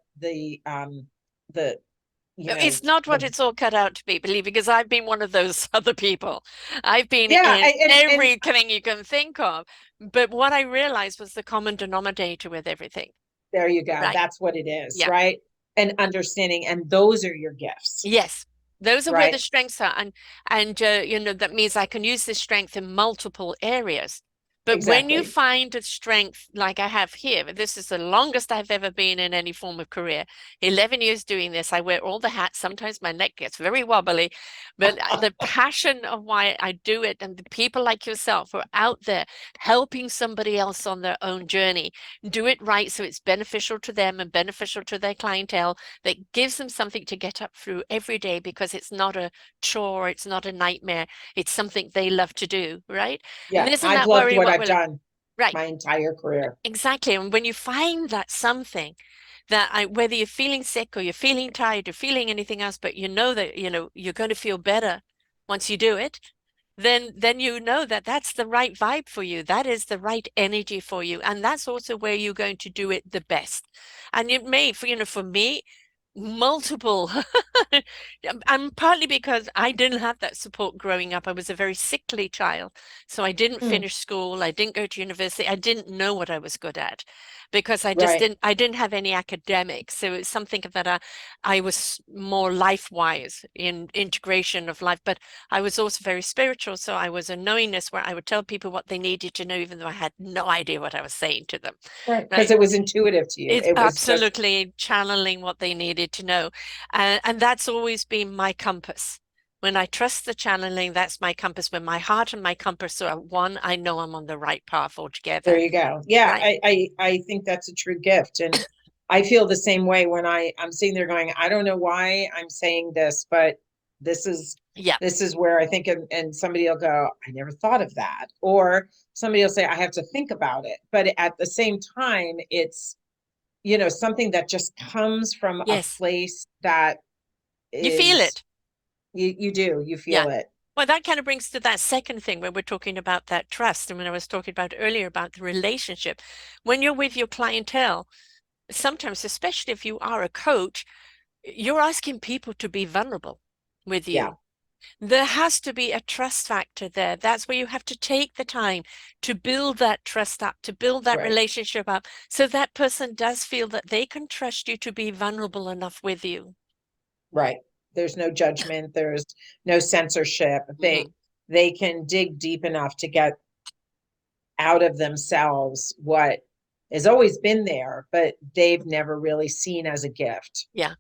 It's not what the it's all cut out to be, believe me, because I've been one of those other people. I've been yeah, in and everything you can think of. But what I realized was the common denominator with everything. there you go. Right. That's what it is, Yeah. right? And understanding, and those are your gifts, Yes, those are where the right? strengths are, and that means I can use this strength in multiple areas. But when you Exactly. find a strength like I have here, this is the longest I've ever been in any form of career. 11 years doing this. I wear all the hats. Sometimes my neck gets very wobbly, but the passion of why I do it, and the people like yourself who are out there helping somebody else on their own journey, do it right so it's beneficial to them and beneficial to their clientele, that gives them something to get up through every day, because it's not a chore, it's not a nightmare, it's something they love to do, right? And Yeah, isn't I've that loved worry what what I've will, done right? my entire career. Exactly. And when you find that something that whether you're feeling sick or you're feeling tired or feeling anything else, but you know that, you're going to feel better once you do it, then you know that that's the right vibe for you. That is the right energy for you. And that's also where you're going to do it the best. And it may, for me, multiple. I'm partly because I didn't have that support growing up. I was a very sickly child. So I didn't Hmm, finish school. I didn't go to university. I didn't know what I was good at, because right. I didn't have any academics. So it's something that I was more life-wise in integration of life, but I was also very spiritual. So I was a knowingness where I would tell people what they needed to know, even though I had no idea what I was saying to them. Right. Because Right. it was intuitive to you. It's It was just, absolutely channeling what they needed to know. And that's always been my compass. When I trust the channeling, that's my compass. When my heart and my compass are one, I know I'm on the right path there altogether. you go. Yeah, Right. I think that's a true gift. And I feel the same way when I'm sitting there going, I don't know why I'm saying this, but this is Yeah. this is where I think, and somebody will go, I never thought of that. Or somebody will say, I have to think about it. But at the same time, it's, something that just comes from a Yes. place that You feel is, it. you Yeah. feel it. Well, that kind of brings to that second thing when we're talking about that trust. And when I was talking about earlier about the relationship, when you're with your clientele, sometimes, especially if you are a coach, you're asking people to be vulnerable with Yeah, you. There has to be a trust factor there. That's where you have to take the time to build that trust up, to build that right, relationship up, so that person does feel that they can trust you to be vulnerable enough with you. right. There's no judgment, there's no censorship. Hmm. They can dig deep enough to get out of themselves what has always been there, but they've never really seen as a gift. Yeah.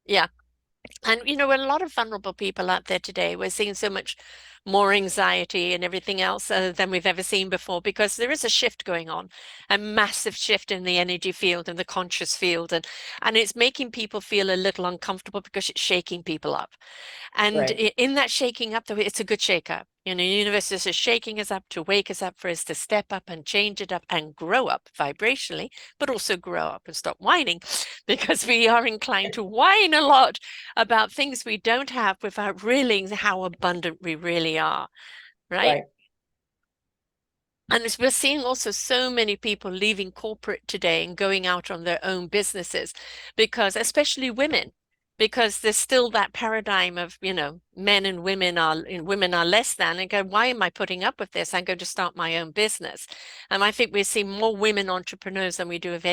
Yeah. And a lot of vulnerable people out there today. We're seeing so much more anxiety and everything else than we've ever seen before, because there is a shift going on, a massive shift in the energy field and the conscious field, and it's making people feel a little uncomfortable because it's shaking people up. And Right, in that shaking up, though, it's a good shake up. The universe is just shaking us up to wake us up, for us to step up and change it up and grow up vibrationally, but also grow up and stop whining, because we are inclined to whine a lot about things we don't have without realizing how abundant we really are, right? right. And we're seeing also so many people leaving corporate today and going out on their own businesses, because especially women. because there's still that paradigm of, men and women are less than, and go, why am I putting up with this? I'm going to start my own business. And I think we see more women entrepreneurs than we do of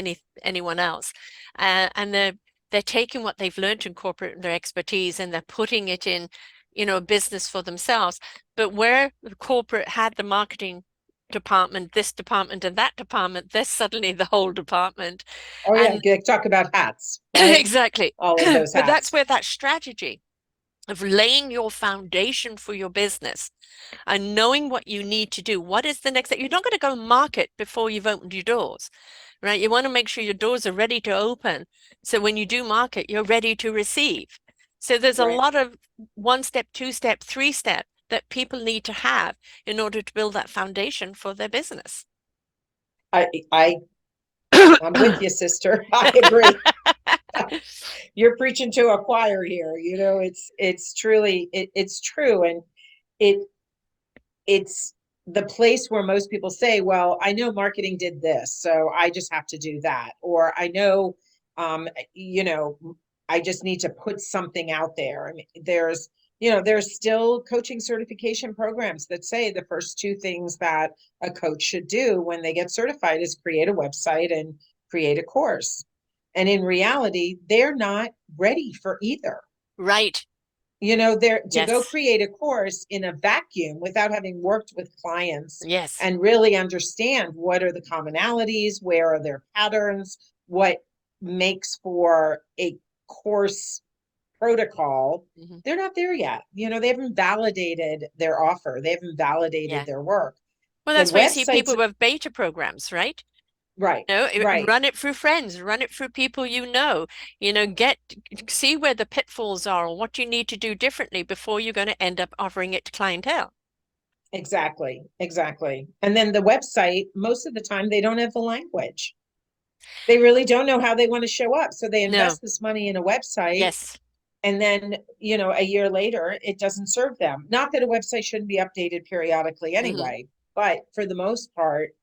anyone else. And they're taking what they've learned in corporate and their expertise, and they're putting it in, a business for themselves. But where the corporate had the marketing department, this department, and that department, there's suddenly the whole department. Oh yeah, And talk about hats, right? exactly. All of those But that's hats. where that strategy of laying your foundation for your business and knowing what you need to do. What is the next step? You're not going to go market before you've opened your doors, right? You want to make sure your doors are ready to open. So when you do market, you're ready to receive. So there's a Right. lot of one step, two step, three step that people need to have in order to build that foundation for their business. I I I'm with you, sister. I agree. You're preaching to a choir here. It's truly it's true, and it it's the place where most people say, well, I know marketing did this, so I just have to do that. Or I know, you know, I just need to put something out there. I mean, there's still coaching certification programs that say the first two things that a coach should do when they get certified is create a website and create a course. And in reality, they're not ready for either. Right. There to go Yes. create a course in a vacuum without having worked with clients Yes. and really understand what are the commonalities, where are their patterns, what makes for a course protocol. Mhm. They're not there yet. They haven't validated their offer, they haven't validated Yeah. their work. Well, The that's why you see websites, people with beta programs, right? right, right, Run it through friends, run it through people see where the pitfalls are or what you need to do differently before you're going to end up offering it to clientele. exactly. And then the website, most of the time, they don't have the language. They really don't know how they want to show up. So they No. invest this money in a website, Yes. and then, a year later, it doesn't serve them. Not that a website shouldn't be updated periodically Hmm. anyway, but for the most part,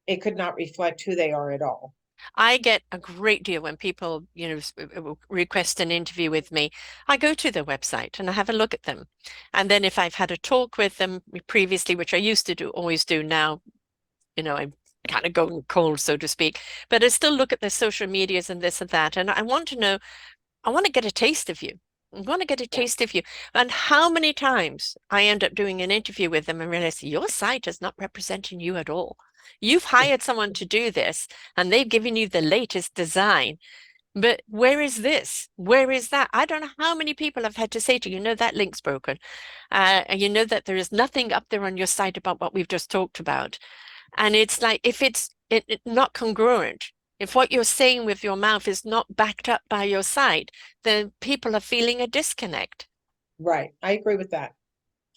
it could not reflect who they are at all. I get a great deal when people, request an interview with me. I go to their website and I have a look at them. And then if I've had a talk with them previously, which I used to do, always do now, I'm kind of going cold, so to speak, but I still look at their social medias and this and that. And I want to know, I want to get a taste of you. I want to get a Yeah. taste of you. And how many times I end up doing an interview with them and realize your site is not representing you at all. You've hired someone to do this and they've given you the latest design. But where is this? Where is that? I don't know how many people I've had to say to you, that link's broken. And you know that there is nothing up there on your site about what we've just talked about. And it's like if it's not congruent, if what you're saying with your mouth is not backed up by your site, then people are feeling a disconnect. Right. I agree with that.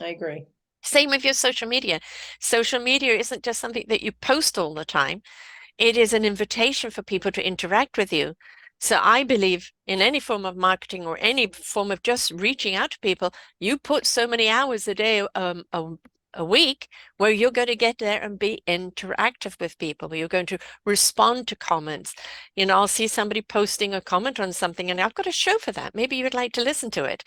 I agree. Same with your social media. Social media isn't just something that you post all the time. It is an invitation for people to interact with you. So I believe in any form of marketing or any form of just reaching out to people, you put so many hours a day, a week, where you're going to get there and be interactive with people, where you're going to respond to comments. I'll see somebody posting a comment on something and I've got a show for that. Maybe you'd like to listen to it.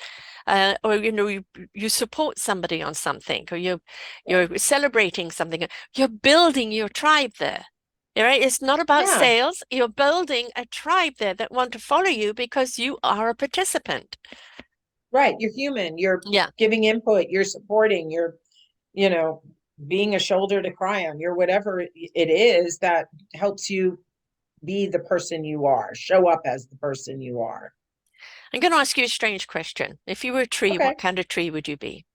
Or, you support somebody on something, or you're celebrating something. You're building your tribe there. Right? It's not about Yeah. sales. You're building a tribe there that want to follow you because you are a participant. Right. You're human. You're Yeah. giving input. You're supporting. You're, you know, being a shoulder to cry on. You're whatever it is that helps you be the person you are, show up as the person you are. I'm going to ask you a strange question. If you were a tree, Okay. what kind of tree would you be?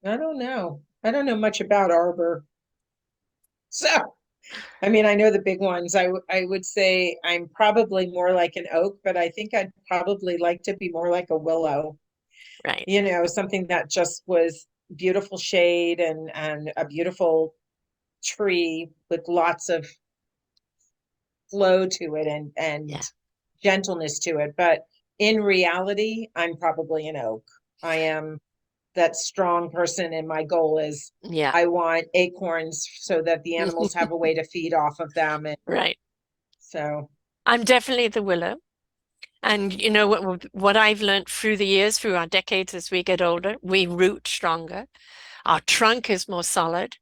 I don't know. I don't know much about arbor. So, I mean, I know the big ones. I would say I'm probably more like an oak, but I think I'd probably like to be more like a willow, Right. something that just was beautiful shade and a beautiful tree with lots of flow to it and Yeah. gentleness to it. But in reality, I'm probably an oak. I am that strong person, and my goal is Yeah. I want acorns so that the animals have a way to feed off of them. And Right. so, I'm definitely the willow. And you know what I've learned through the years, through our decades as we get older, we root stronger. Our trunk is more solid.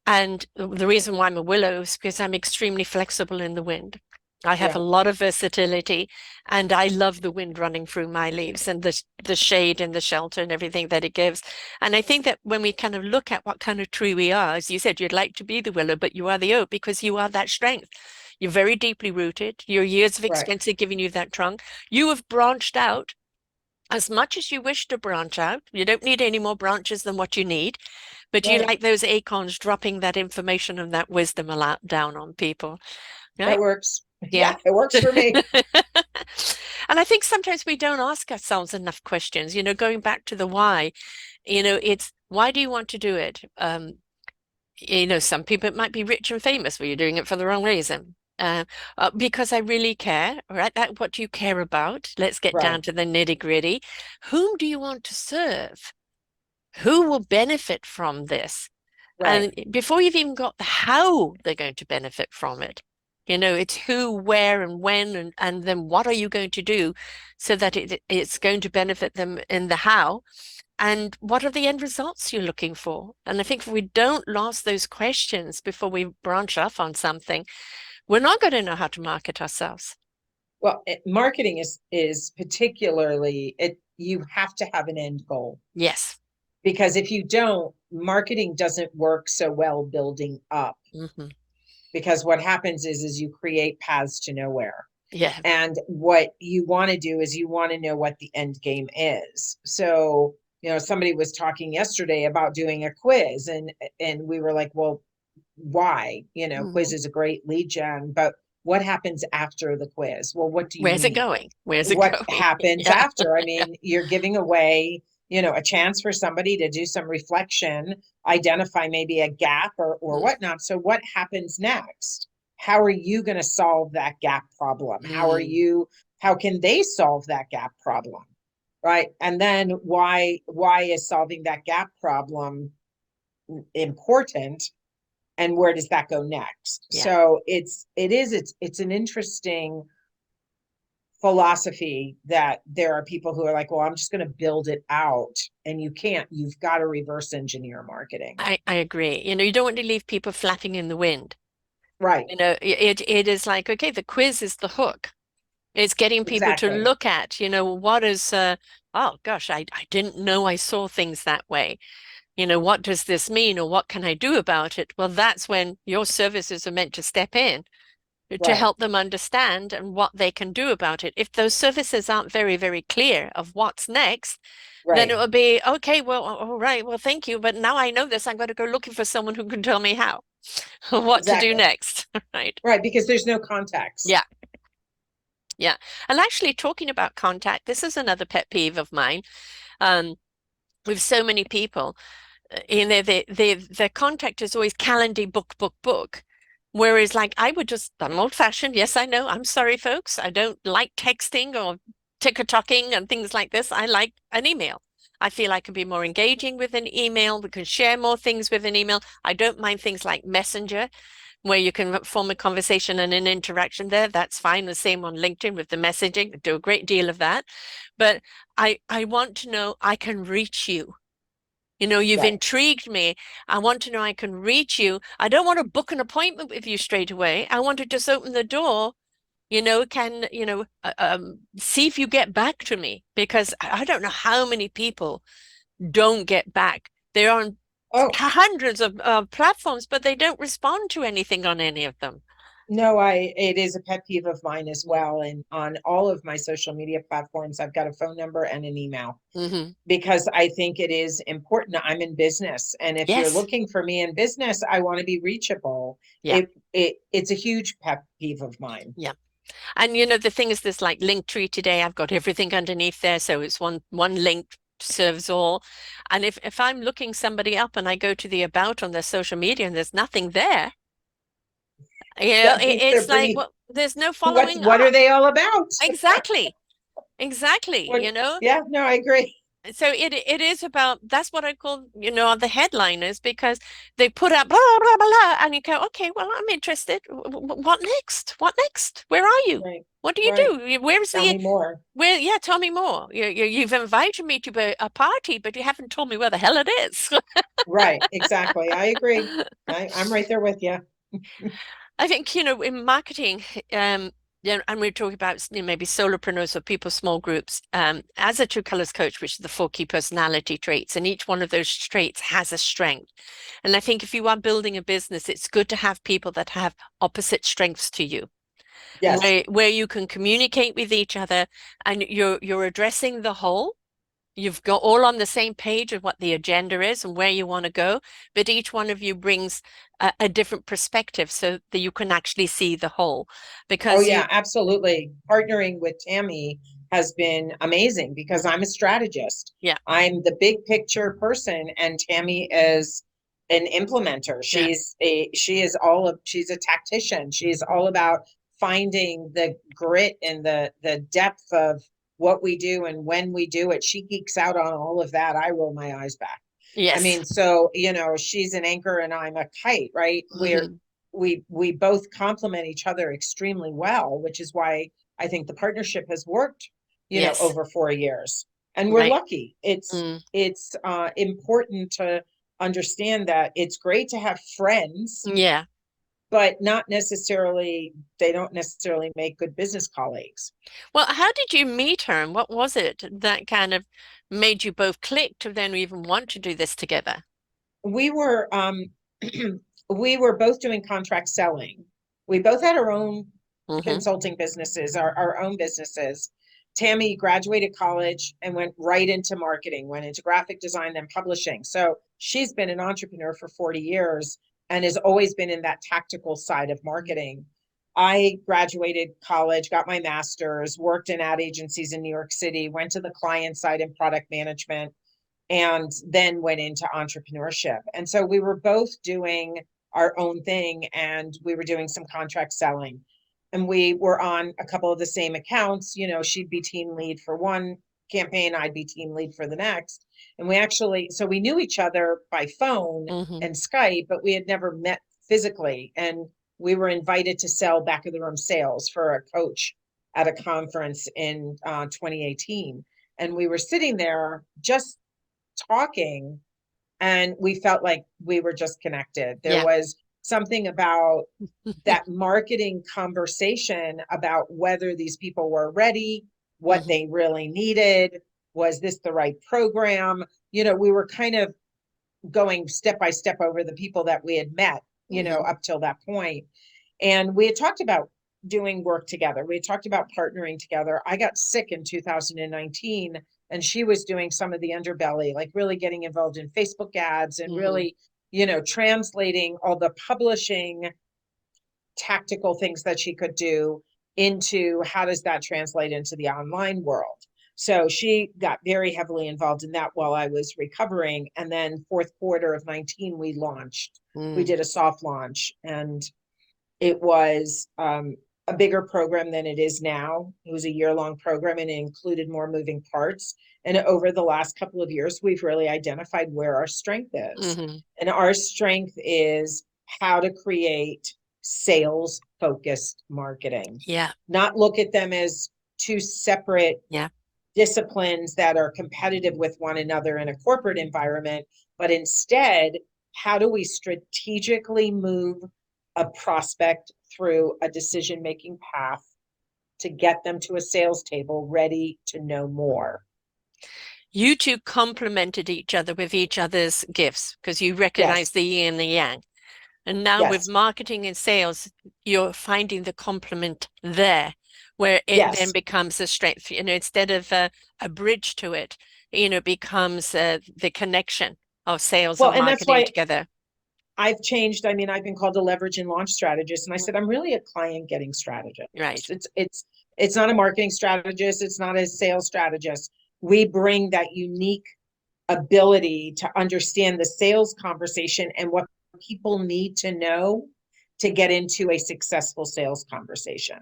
And the reason why I'm a willow is because I'm extremely flexible in the wind. I have a Yeah, lot of versatility, and I love the wind running through my leaves and the shade and the shelter and everything that it gives. And I think that when we kind of look at what kind of tree we are, as you said, you'd like to be the willow, but you are the oak because you are that strength. You're very deeply rooted. Your years of right, experience are giving you that trunk. You have branched out as much as you wish to branch out. You don't need any more branches than what you need, but you right. like those acorns dropping that information and that wisdom a lot down on people, That right? works. Yeah. Yeah, it works for me. And I think sometimes we don't ask ourselves enough questions, going back to the why, it's why do you want to do it? Some people it might be rich and famous, but you're doing it for the wrong reason. Because I really care, right? What do you care about? Let's get Right, down to the nitty-gritty. Whom do you want to serve? Who will benefit from this? right, And before you've even got the how they're going to benefit from it, it's who, where, and when, and then what are you going to do so that it's going to benefit them in the how, and what are the end results you're looking for? And I think if we don't ask those questions before we branch off on something, we're not going to know how to market ourselves. well, marketing is particularly it. You have to have an end goal, Yes. because if you don't, marketing doesn't work so well building up, Hmm. because what happens is you create paths to nowhere. Yeah. And what you want to do is you want to know what the end game is. So, somebody was talking yesterday about doing a quiz, and we were like, well, why? Quiz Hmm. is a great lead gen, but what happens after the quiz? Well, what do you Where's it mean? going? Where's it What going? happens Yeah. after? I mean, you're giving away, a chance for somebody to do some reflection, identify maybe a gap or whatnot. So what happens next? How are you going to solve that gap problem? Mm. How can they solve that gap problem? Right. And then why is solving that gap problem important? And where does that go next? Yeah. So it's an interesting philosophy that there are people who are like, well, I'm just going to build it out. And you can't, you've got to reverse engineer marketing. I agree. You don't want to leave people flapping in the wind. Right. It is like, okay, the quiz is the hook. It's getting people to Exactly. look at, what is, oh gosh, I didn't know I saw things that way. What does this mean or what can I do about it? Well, that's when your services are meant to step in to Right. help them understand and what they can do about it. If those services aren't very, very clear of what's next, then it Right. will be, okay, well, all right, well, thank you. But now I know this, I'm going to go looking for someone who can tell me how, what to do Exactly. next, right? Right. Because there's no context. Yeah. Yeah. And actually, talking about contact, this is another pet peeve of mine. Um, with so many people, their contact is always calendar, book, book, book. Whereas, like, I'm old fashioned. Yes, I know. I'm sorry, folks. I don't like texting or ticker-tocking and things like this. I like an email. I feel I can be more engaging with an email. We can share more things with an email. I don't mind things like Messenger, where you can form a conversation and an interaction there. That's fine. The same on LinkedIn with the messaging. Do a great deal of that. But I want to know I can reach you. You've Right. intrigued me. I want to know I can reach you. I don't want to book an appointment with you straight away. I want to just open the door, see if you get back to me, because I don't know how many people don't get back. They're on Oh, hundreds of platforms, but they don't respond to anything on any of them. no, it is a pet peeve of mine as well. And on all of my social media platforms, I've got a phone number and an email, Hmm. because I think it is important. I'm in business. And if you're Yes. looking for me in business, I want to be reachable. Yeah. It's a huge pet peeve of mine. Yeah. And the thing is this like Linktree today, I've got everything underneath there. So it's one link serves all. And if I'm looking somebody up and I go to the about on their social media and there's nothing there, That means they're it's like, pretty, well, there's no what following what are up. they all about? Exactly. Exactly. What, yeah, no, I agree. So it is about, that's what I call, the headliners, because they put up blah blah blah blah, and you go, okay, well, I'm interested. What next? What next? Where are you? Right. What do you Right. do? Where's Tell the me more. where? Yeah, tell me more. You've invited me to a party, but you haven't told me where the hell it is. Right. Exactly. I agree. I'm right there with you. I think, in marketing, and we're talking about maybe solopreneurs or people, small groups, as a True Colors coach, which is the four key personality traits, and each one of those traits has a strength. And I think if you are building a business, it's good to have people that have opposite strengths to you, Yes. where you can communicate with each other, and you're addressing the whole. You've got all on the same page of what the agenda is and where you want to go, but each one of you brings a different perspective so that you can actually see the whole. Oh, Because yeah, absolutely. Partnering with Tammy has been amazing because I'm a strategist. yeah, I'm the big picture person, and Tammy is an implementer. yeah, She's a tactician. She's all about finding the grit and the depth of what we do and when we do it. She geeks out on all of that. I roll my eyes back. I yes, mean, so, she's an anchor and I'm a kite, right? hmm, We both complement each other extremely well, which is why I think the partnership has worked, yes, over 4 years. And we're right, lucky. It's mm, it's important to understand that it's great to have friends, yeah. but not necessarily they don't necessarily make good business colleagues. Well, how did you meet her, and what was it that kind of made you both click to then even want to do this together? We were we were both doing contract selling. We both had our own Hmm. consulting businesses, our own businesses. Tammy graduated college and went right into marketing, went into graphic design, then publishing. So she's been an entrepreneur for 40 years and has always been in that tactical side of marketing. I graduated college, got my master's, worked in ad agencies in New York City, went to the client side in product management, and then went into entrepreneurship. And so we were both doing our own thing and we were doing some contract selling. And we were on a couple of the same accounts. She'd be team lead for one campaign, I'd be team lead for the next. And so we knew each other by phone Hmm. and Skype, but we had never met physically. And we were invited to sell back of the room sales for a coach at a conference in 2018. And we were sitting there just talking, and we felt like we were just connected. There Yeah. was something about that marketing conversation about whether these people were ready, what Hmm. they really needed, was this the right program? We were kind of going step by step over the people that we had met, Hmm. up till that point. And we had talked about doing work together. We had talked about partnering together. I got sick in 2019, and she was doing some of the underbelly, like really getting involved in Facebook ads and Hmm. really, translating all the publishing tactical things that she could do into how does that translate into the online world. So she got very heavily involved in that while I was recovering. And then fourth quarter of 19, we launched. We Mm. did a soft launch, and it was a bigger program than it is now. It was a year-long program and it included more moving parts. And over the last couple of years, we've really identified where our strength is. Hmm. And our strength is how to create sales-focused marketing, Yeah. not look at them as two separate Yeah. disciplines that are competitive with one another in a corporate environment, but instead, how do we strategically move a prospect through a decision making path to get them to a sales table ready to know more? You two complemented each other with each other's gifts because you recognize Yes, the yin and the yang. And now with yes, marketing and sales, you're finding the complement there, where it then yes. becomes a strength, instead of a bridge to it, becomes the connection of sales Well, and and that's marketing why together. I've changed. I mean, I've been called a leverage and launch strategist, and I said I'm really a client getting strategist. Right. It's not a marketing strategist. It's not a sales strategist. We bring that unique ability to understand the sales conversation and what people need to know to get into a successful sales conversation.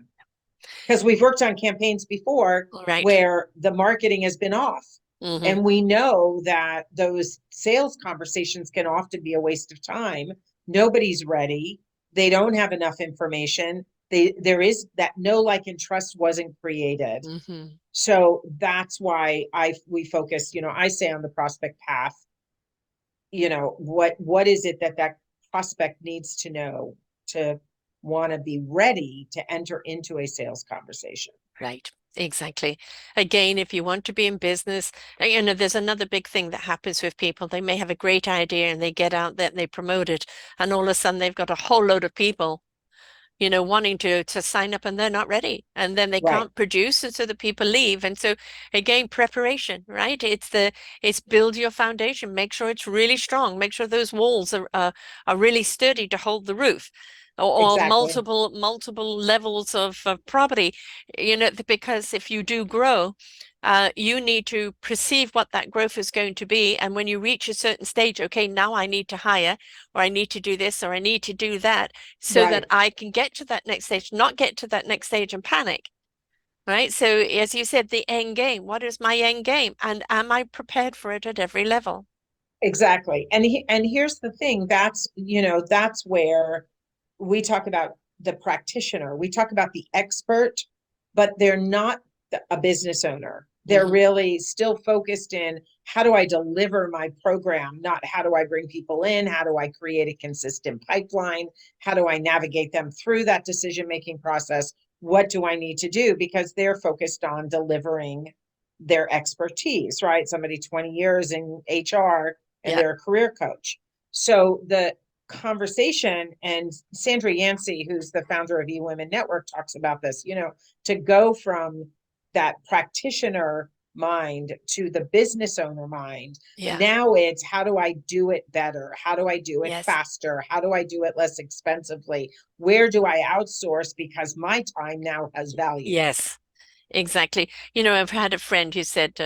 Because we've worked on campaigns before Right. where the marketing has been off. Mm-hmm. And we know that those sales conversations can often be a waste of time. Nobody's ready. They don't have enough information. There is that know, like, and trust wasn't created. Mm-hmm. So that's why we focus, I say on the prospect path, what is it that prospect needs to know to want to be ready to enter into a sales conversation. Right. Exactly. Again, if you want to be in business, there's another big thing that happens with people. They may have a great idea and they get out there and they promote it, and all of a sudden they've got a whole load of people wanting to sign up and they're not ready. And then they Right. can't produce, and so the people leave. And so again, preparation, right? It's build your foundation, make sure it's really strong, make sure those walls are really sturdy to hold the roof. Or Exactly. multiple levels of property, because if you do grow, you need to perceive what that growth is going to be. And when you reach a certain stage, okay, now I need to hire, or I need to do this, or I need to do that, so that Right. I can get to that next stage, not get to that next stage and panic. Right. So, as you said, the end game. What is my end game? And am I prepared for it at every level? Exactly. And here's the thing, that's where we talk about the practitioner. We talk about the expert, but they're not a business owner. They're Hmm. really still focused in how do I deliver my program, not how do I bring people in, how do I create a consistent pipeline, how do I navigate them through that decision-making process? What do I need to do? Because they're focused on delivering their expertise, right? Somebody 20 years in HR and Yeah. they're a career coach. So the conversation, and Sandra Yancey, who's the founder of eWomen Network, talks about this, to go from that practitioner mind to the business owner mind. Yeah. Now it's how do I do it better? How do I do it Yes. faster? How do I do it less expensively? Where do I outsource because my time now has value? Yes. Exactly. I've had a friend who said,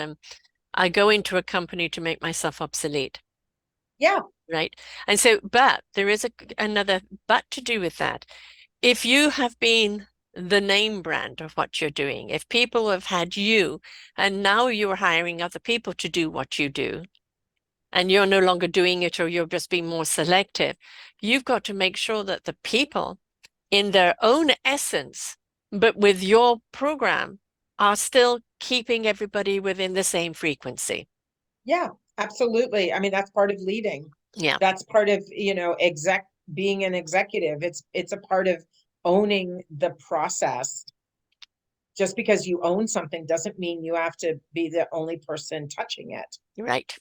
I go into a company to make myself obsolete. Yeah, Right. And so, but there is another but to do with that. If you have been the name brand of what you're doing, if people have had you and now you're hiring other people to do what you do, and you're no longer doing it, or you're just being more selective, you've got to make sure that the people in their own essence, but with your program, are still keeping everybody within the same frequency. yeah, absolutely. I mean, that's part of leading. Yeah. That's part of, being an executive. It's a part of owning the process. Just because you own something doesn't mean you have to be the only person touching it. Right.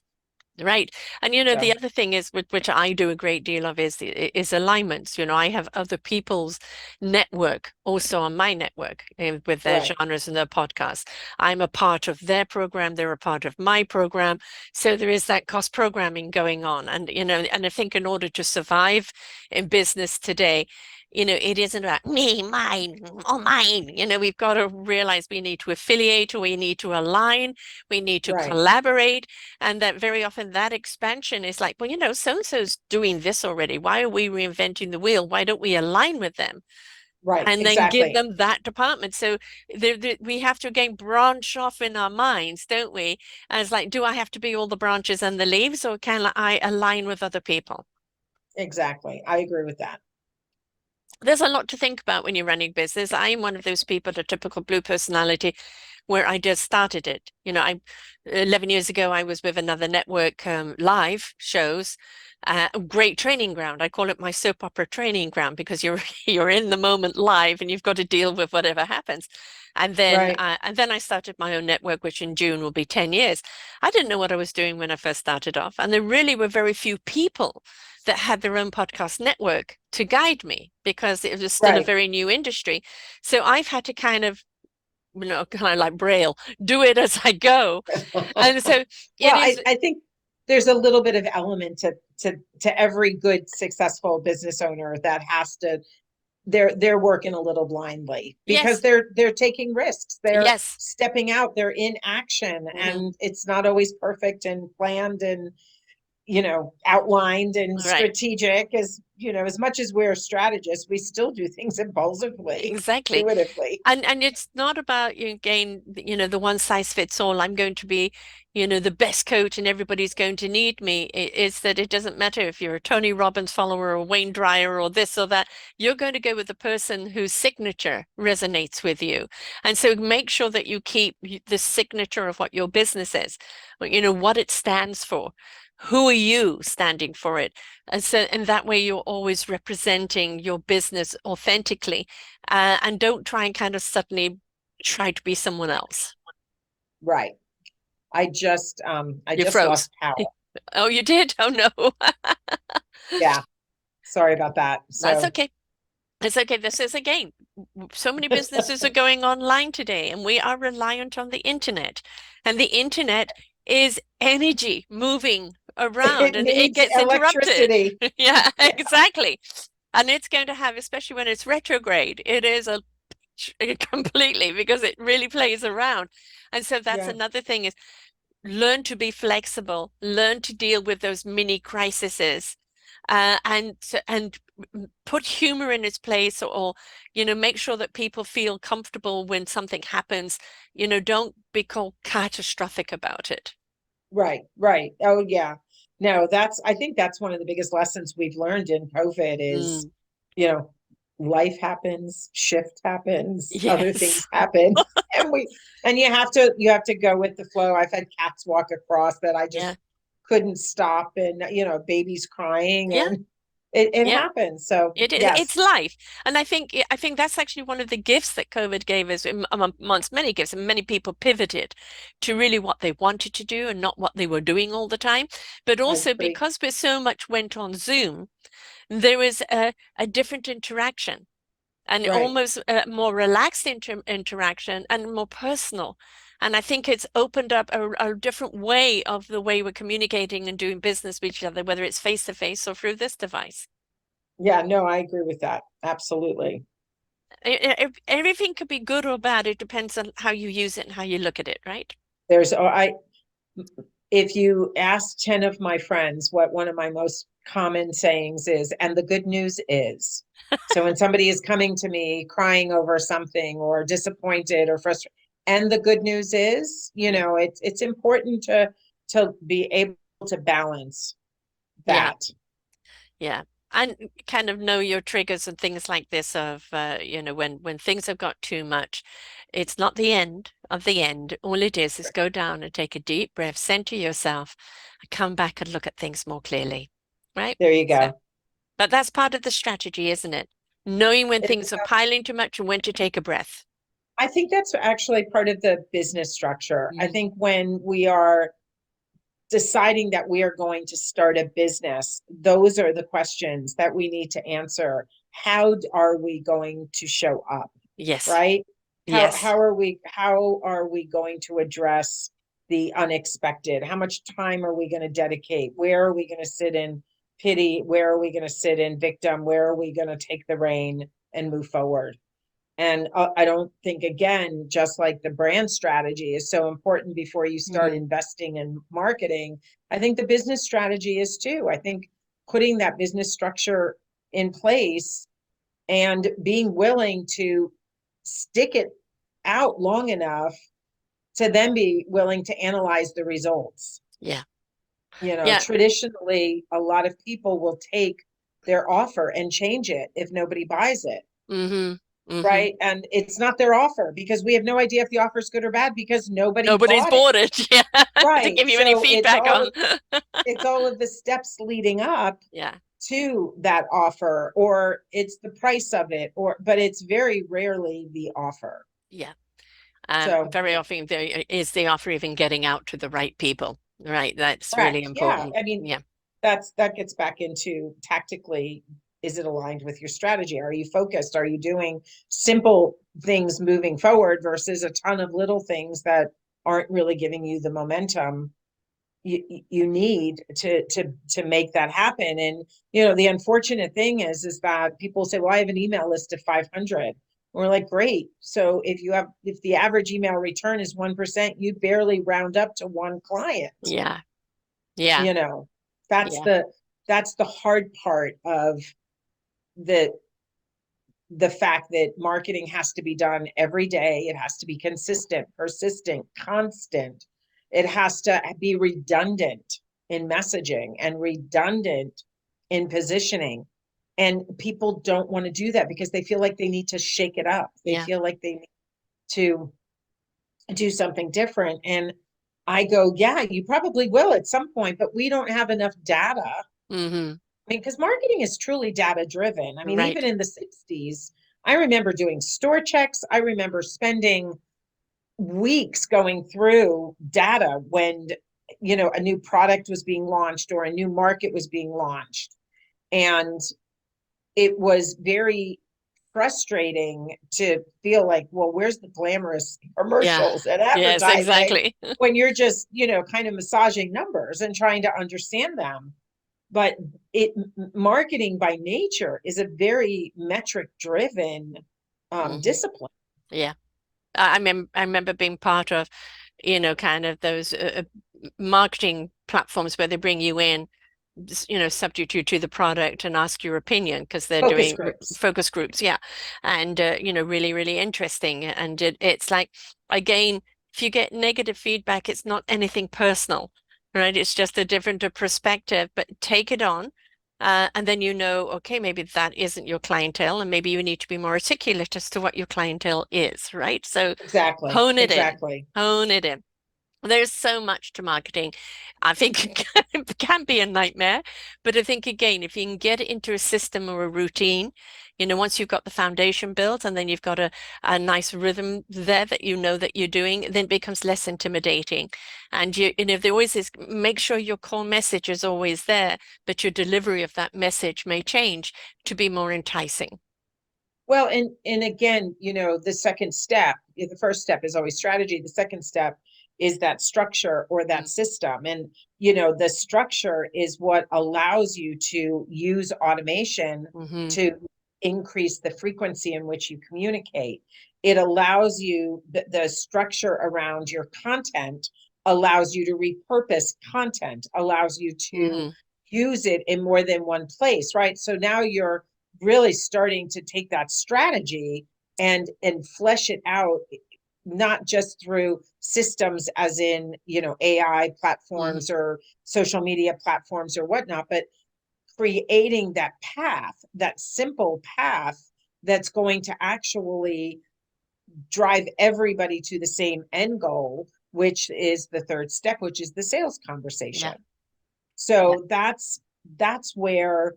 Right. And the So, other thing is, which I do a great deal of, is alignments. I have other people's network also on my network, with their right, genres and their podcasts. I'm a part of their program, they're a part of my program. So there is that cross programming going on. And I think in order to survive in business today, it isn't about me, mine, all mine. We've got to realize we need to affiliate, or we need to align, we need to right, collaborate. And that very often that expansion is like, well, so-and-so's doing this already. Why are we reinventing the wheel? Why don't we align with them right, and then give exactly, them that department? So we have to again branch off in our minds, don't we? As like, do I have to be all the branches and the leaves, or can I align with other people? exactly. I agree with that. There's a lot to think about when you're running business. I'm one of those people, the typical blue personality, where I just started it. 11 years ago, I was with another network, live shows, a great training ground. I call it my soap opera training ground, because you're you're in the moment live and you've got to deal with whatever happens. Right, And then I started my own network, which in June will be 10 years. I didn't know what I was doing when I first started off, and there really were very few people that had their own podcast network to guide me, because it was still a right. very new industry. So I've had to kind of like Braille, do it as I go. And so it Well, is, I think there's a little bit of element to every good, successful business owner that has to they're working a little blindly because yes, they're taking risks. They're yes. stepping out, they're in action, Hmm. and it's not always perfect and planned. And outlined and Right. strategic. As as much as we're strategists, we still do things impulsively, Exactly. intuitively. And it's not about you again, the one size fits all. I'm going to be, the best coach and everybody's going to need me. It's that it doesn't matter if you're a Tony Robbins follower or Wayne Dryer or this or that. You're going to go with the person whose signature resonates with you. And so make sure that you keep the signature of what your business is, what it stands for. Who are you standing for it? And that way you're always representing your business authentically, and don't try and kind of suddenly try to be someone else. Right. I You just froze. lost power. Oh, you did? Oh no. Yeah. Sorry about that. That's So okay. It's okay. This is again, so many businesses are going online today, and we are reliant on the internet. And the internet is energy moving around it and it needs gets interrupted. electricity. Yeah, Yeah. exactly. And it's going to have, especially when it's retrograde, it is a completely because it really plays around. And so that's Yeah. another thing is learn to be flexible, learn to deal with those mini crises, and put humor in its place, or make sure that people feel comfortable when something happens. Don't be called catastrophic about it. Right. Right. Oh, yeah. No, I think that's one of the biggest lessons we've learned in COVID is, Mm, you know, life happens, shift happens, other yes. things happen. And you have to go with the flow. I've had cats walk across that I just Yeah. couldn't stop, and babies crying, Yeah. and it Yeah. happens. So It's yes, life, and I think that's actually one of the gifts that COVID gave us, amongst many gifts, and many people pivoted to really what they wanted to do and not what they were doing all the time. But I also agree. because we so much went on Zoom, there was a different interaction, and Right. almost a more relaxed interaction and more personal. And I think it's opened up a different way of the way we're communicating and doing business with each other, whether it's face to face or through this device. Yeah, no, I agree with that. Absolutely. Everything could be good or bad. It depends on how you use it and how you look at it, right? There's oh, I If you ask 10 of my friends what one of my most common sayings is, and the good news is. So when somebody is coming to me crying over something or disappointed or frustrated, and the good news is, Yeah. it's important to be able to balance Yeah. that. Yeah. And kind of know your triggers and things like this of, when things have got too much, it's not the end of the end. All it is go down and take a deep breath, center yourself, and come back and look at things more clearly, right? There you So, go. but that's part of the strategy, isn't it? Knowing when It things are piling too much and when to take a breath. I think that's actually part of the business structure. I Mm. think when we are deciding that we are going to start a business, those are the questions that we need to answer. How are we going to show up? Yes. Right? How Yes. how are we how are we going to address the unexpected? How much time are we going to dedicate? Where are we going to sit in pity? Where are we going to sit in victim? Where are we going to take the rein and move forward? And I don't think, again, just like the brand strategy is so important before you start Mm. investing in marketing, I think the business strategy is too. I think putting that business structure in place and being willing to stick it out long enough to then be willing to analyze the results. Yeah. Yeah. Traditionally, a lot of people will take their offer and change it if nobody buys it. Mm-hmm. Mm-hmm. Right. And it's not their offer because we have no idea if the offer is good or bad because nobody Nobody's bought it. bought it. Yeah. To Right. give you any So feedback on. it's all of the steps leading up Yeah. to that offer, or it's the price of it, but it's very rarely the offer. Yeah. So Very often there is the offer even getting out to the right people, right? That's really correct. Yeah. important. I mean, Yeah. that gets back into tactically, is it aligned with your strategy? Are you focused? Are you doing simple things moving forward versus a ton of little things that aren't really giving you the momentum you need to make that happen? And the unfortunate thing is that people say, well, I have an email list of 500. We're like, great. So if the average email return is 1%, you barely round up to one client. Yeah. Yeah. you know That's Yeah. the hard part of the the fact that marketing has to be done every day. It has to be consistent, persistent, constant. It has to be redundant in messaging and redundant in positioning. And people don't want to do that because they feel like they need to shake it up. They Yeah. feel like they need to do something different. And I go, yeah, you probably will at some point, but we don't have enough data. Mm-hmm. I mean, because marketing is truly data driven. I mean, even Right. in the 60s, I remember doing store checks. I remember spending weeks going through data when, a new product was being launched or a new market was being launched. And it was very frustrating to feel like, well, where's the glamorous Yeah. commercials and Yes, advertising exactly. when you're just, kind of massaging numbers and trying to understand them? But it marketing by nature is a very metric driven Hmm. discipline. Yeah. I remember being part of, kind of those marketing platforms where they bring you in, subject you to the product and ask your opinion because they're Focus doing groups. focus groups. Yeah. And, really, really interesting. And it's like, again, if you get negative feedback, it's not anything personal, right? It's just a different perspective, but take it on. And then okay, maybe that isn't your clientele, and maybe you need to be more articulate as to what your clientele is, right? So Exactly. hone it in, Exactly. hone it in. There's so much to marketing. I think it can be a nightmare, but I think again, if you can get it into a system or a routine, once you've got the foundation built and then you've got a nice rhythm there that you know that you're doing, then it becomes less intimidating. And there always is, make sure your core message is always there, but your delivery of that message may change to be more enticing. Well, and again, the second step, the first step is always strategy. The second step is that structure or that system. And, the structure is what allows you to use automation Mm-hmm. to increase the frequency in which you communicate. It allows you the structure around your content allows you to repurpose content, allows you to Mm-hmm. use it in more than one place, right? So now you're really starting to take that strategy and flesh it out, not just through systems as in AI Mm-hmm. platforms or social media platforms or whatnot, but creating that path, that simple path that's going to actually drive everybody to the same end goal, which is the third step, which is the sales Yeah. conversation. Yeah. So that's where,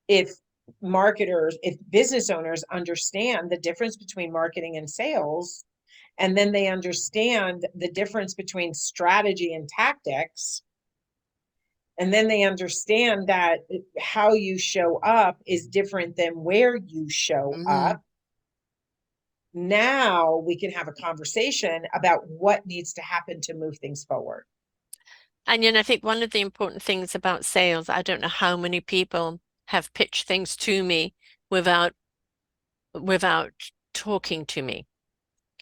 if if business owners understand the difference between marketing and sales, and then they understand the difference between strategy and tactics, and then they understand that how you show up is different than where you show Mm-hmm. up, now we can have a conversation about what needs to happen to move things forward. And I think one of the important things about sales, I don't know how many people have pitched things to me without without talking to me.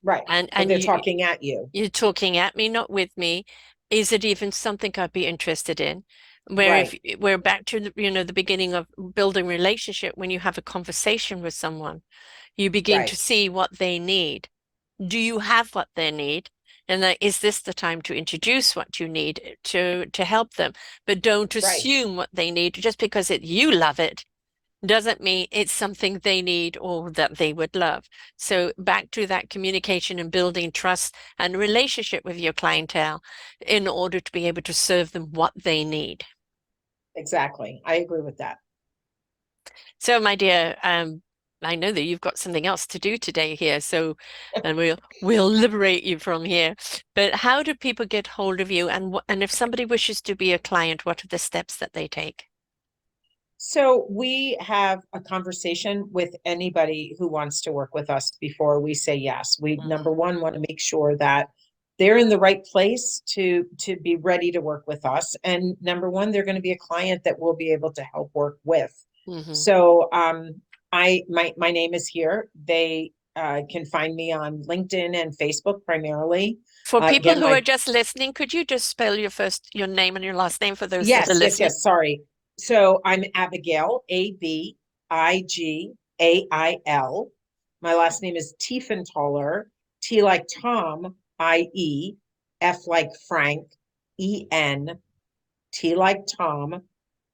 Right. And Or and they're talking at you. you're talking at me, not with me. Is it even something I'd be interested in? Where if Right. we're back to the beginning of building relationship, when you have a conversation with someone, you begin to Right. see what they need. Do you have what they need? And is this the time to introduce what you need to help them? But don't Right. assume what they need just because you love it doesn't mean it's something they need or that they would love. So back to that communication and building trust and relationship with your clientele in order to be able to serve them what they need. Exactly. I agree with that. So, my dear, I know that you've got something else to do today here, and we'll liberate you from here. But how do people get hold of you? And if somebody wishes to be a client, what are the steps that they take? So we have a conversation with anybody who wants to work with us before we say yes. We, Mhm. number one, want to make sure that they're in the right place to be ready to work with us. And number one, they're going to be a client that we'll be able to help work with. Mhm. So my name is here. They can find me on LinkedIn and Facebook primarily. For people Again, who are my just listening, could you just spell your name and your last name for those that are yes, yes, listening? yes. Sorry. So I'm Abigail, Abigail. My last name is Tiefenthaler, T like Tom, I-E, F like Frank, E-N, T like Tom,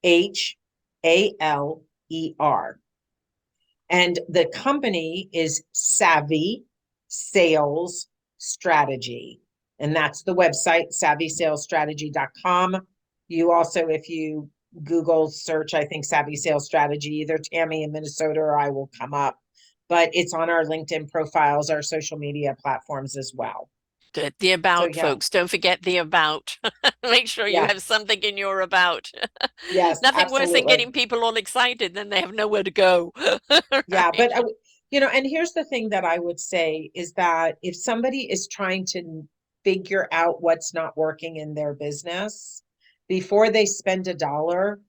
H-A-L-E-R. And the company is Savvy Sales Strategy. And that's the website, savvysalesstrategy.com. You also, if you Google search, I think Savvy Sales Strategy, either Tammy in Minnesota or I will come up. But it's on our LinkedIn profiles, our social media platforms as well. Good. The So about, yeah, folks. Don't forget the about. Make sure you yeah, have something in your about. yes, Nothing worse than absolutely. getting people all excited, then they have nowhere to go. Yeah, Right. but and here's the thing that I would say is that if somebody is trying to figure out what's not working in their business before they spend a dollar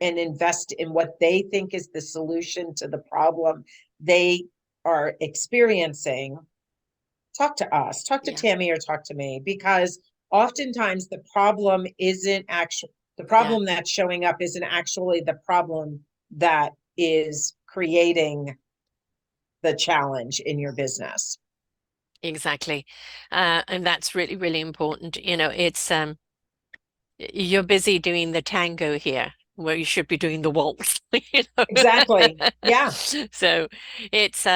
and invest in what they think is the solution to the problem they are experiencing, talk to us, talk to Yeah. Tammy or talk to me, because oftentimes the Yeah. problem that's showing up isn't actually the problem that is creating the challenge in your business. Exactly. And that's really, really important. It's you're busy doing the tango here, where you should be doing the waltz, you know. Exactly. Yeah. So it's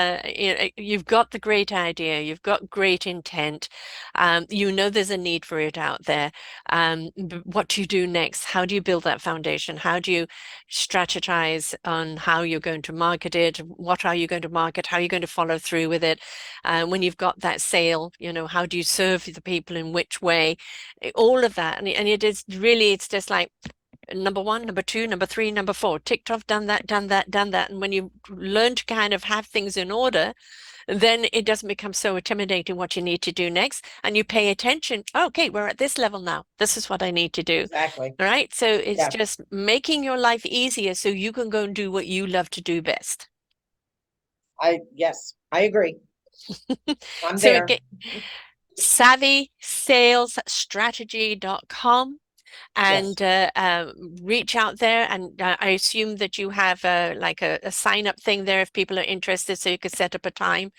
you've got the great idea, you've got great intent, there's a need for it out there. What do you do next? How do you build that foundation? How do you strategize on how you're going to market it? What are you going to market? How are you going to follow through with it? When you've got that sale, how do you serve the people in which way? All of that. And it is really, it's just like number one, number two, number three, number four, ticked off, done that, done that, done that. And when you learn to kind of have things in order, then it doesn't become so intimidating what you need to do next. And you pay attention. Okay, we're at this level now. This is what I need to do. Exactly. All right. So it's Yeah. just making your life easier so you can go and do what you love to do best. Yes, I agree. I'm So there. again, savvysalesstrategy.com Yes. and reach out there. And I assume that you have like a sign up thing there if people are interested, so you could set up a time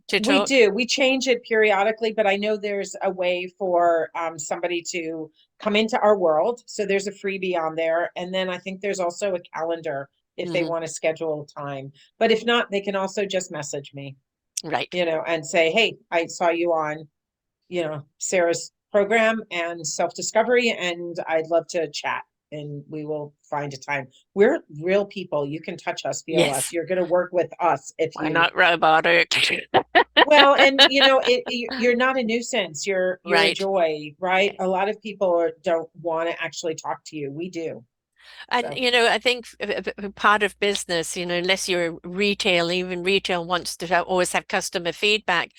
to We talk. do. We change it periodically, but I know there's a way for somebody to come into our world. So there's a freebie on there. And then I think there's also a calendar if they Hmm. want to schedule time. But if not, they can also just message me, Right. and say, hey, I saw you on, Sarah's program and self-discovery, and I'd love to chat. And we will find a time. We're real people. You can touch us, feel us. Yes. You're going to work with us if We're you not robotic. well, and you're not a nuisance. You're a Right. joy, right? Yeah. A lot of people don't want to actually talk to you. We do. And So, I think part of business, unless you're retail, even retail wants to always have customer feedback.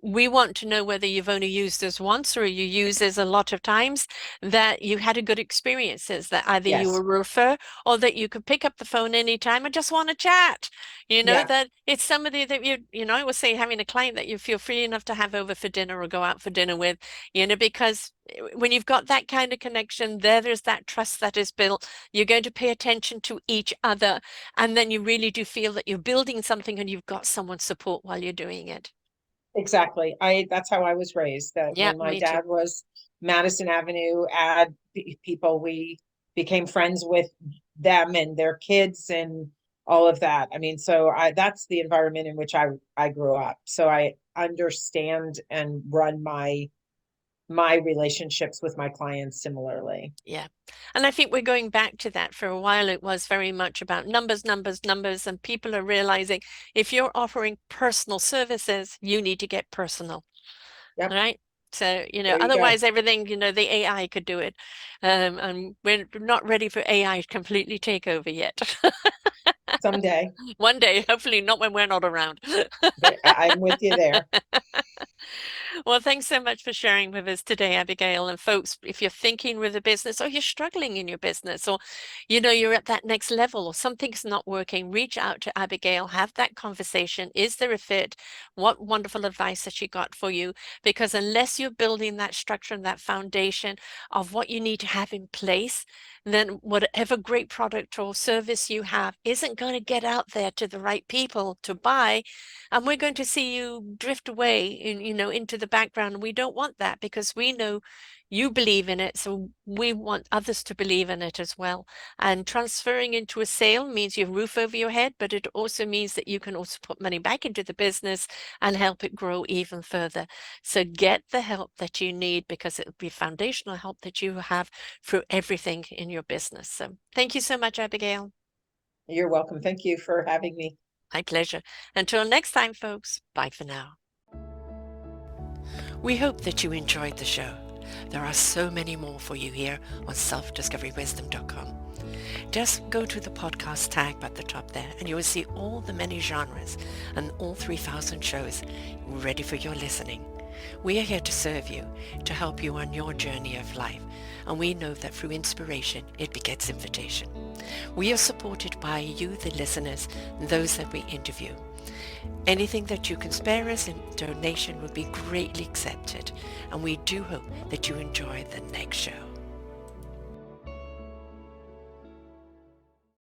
We want to know whether you've only used us once or you use us a lot of times, that you had a good experiences, that either you will yes. refer or that you could pick up the phone anytime and just want to chat. Yeah, That it's somebody that I was saying, having a client that you feel free enough to have over for dinner or go out for dinner with, because when you've got that kind of connection, there's that trust that is built. You're going to pay attention to each other, and then you really do feel that you're building something and you've got someone's support while you're doing it. exactly. That's how I was raised. That Yeah, when my me too. dad was Madison Avenue ad people, we became friends with them and their kids and all of that. I mean, so I that's the environment in which I grew up. So I understand and run my relationships with my clients similarly. Yeah. And I think we're going back to that. For a while, it was very much about numbers, numbers, numbers. And people are realizing if you're offering personal services, you need to get personal. All Yep, right. So, there you go. otherwise everything, the AI could do it. And we're not ready for AI to completely take over yet. Someday. One day, hopefully not when we're not around. I'm with you there. Well, thanks so much for sharing with us today, Abigail. And folks, if you're thinking with a business or you're struggling in your business or, you're at that next level or something's not working, reach out to Abigail, have that conversation. Is there a fit? What wonderful advice has she got for you? Because unless you're building that structure and that foundation of what you need to have in place, then whatever great product or service you have isn't going to get out there to the right people to buy, and we're going to see you drift away into the background. We don't want that because we know you believe in it, so we want others to believe in it as well. And transferring into a sale means you have roof over your head, but it also means that you can also put money back into the business and help it grow even further. So get the help that you need, because it will be foundational help that you have through everything in your business. So thank you so much, Abigail. You're welcome. Thank you for having me. My pleasure. Until next time, folks, bye for now. We hope that you enjoyed the show. There are so many more for you here on selfdiscoverywisdom.com. Just go to the podcast tag at the top there and you will see all the many genres and all 3,000 shows ready for your listening. We are here to serve you, to help you on your journey of life, and we know that through inspiration it begets invitation. We are supported by you, the listeners, and those that we interview. Anything that you can spare us in donation would be greatly accepted, and we do hope that you enjoy the next show.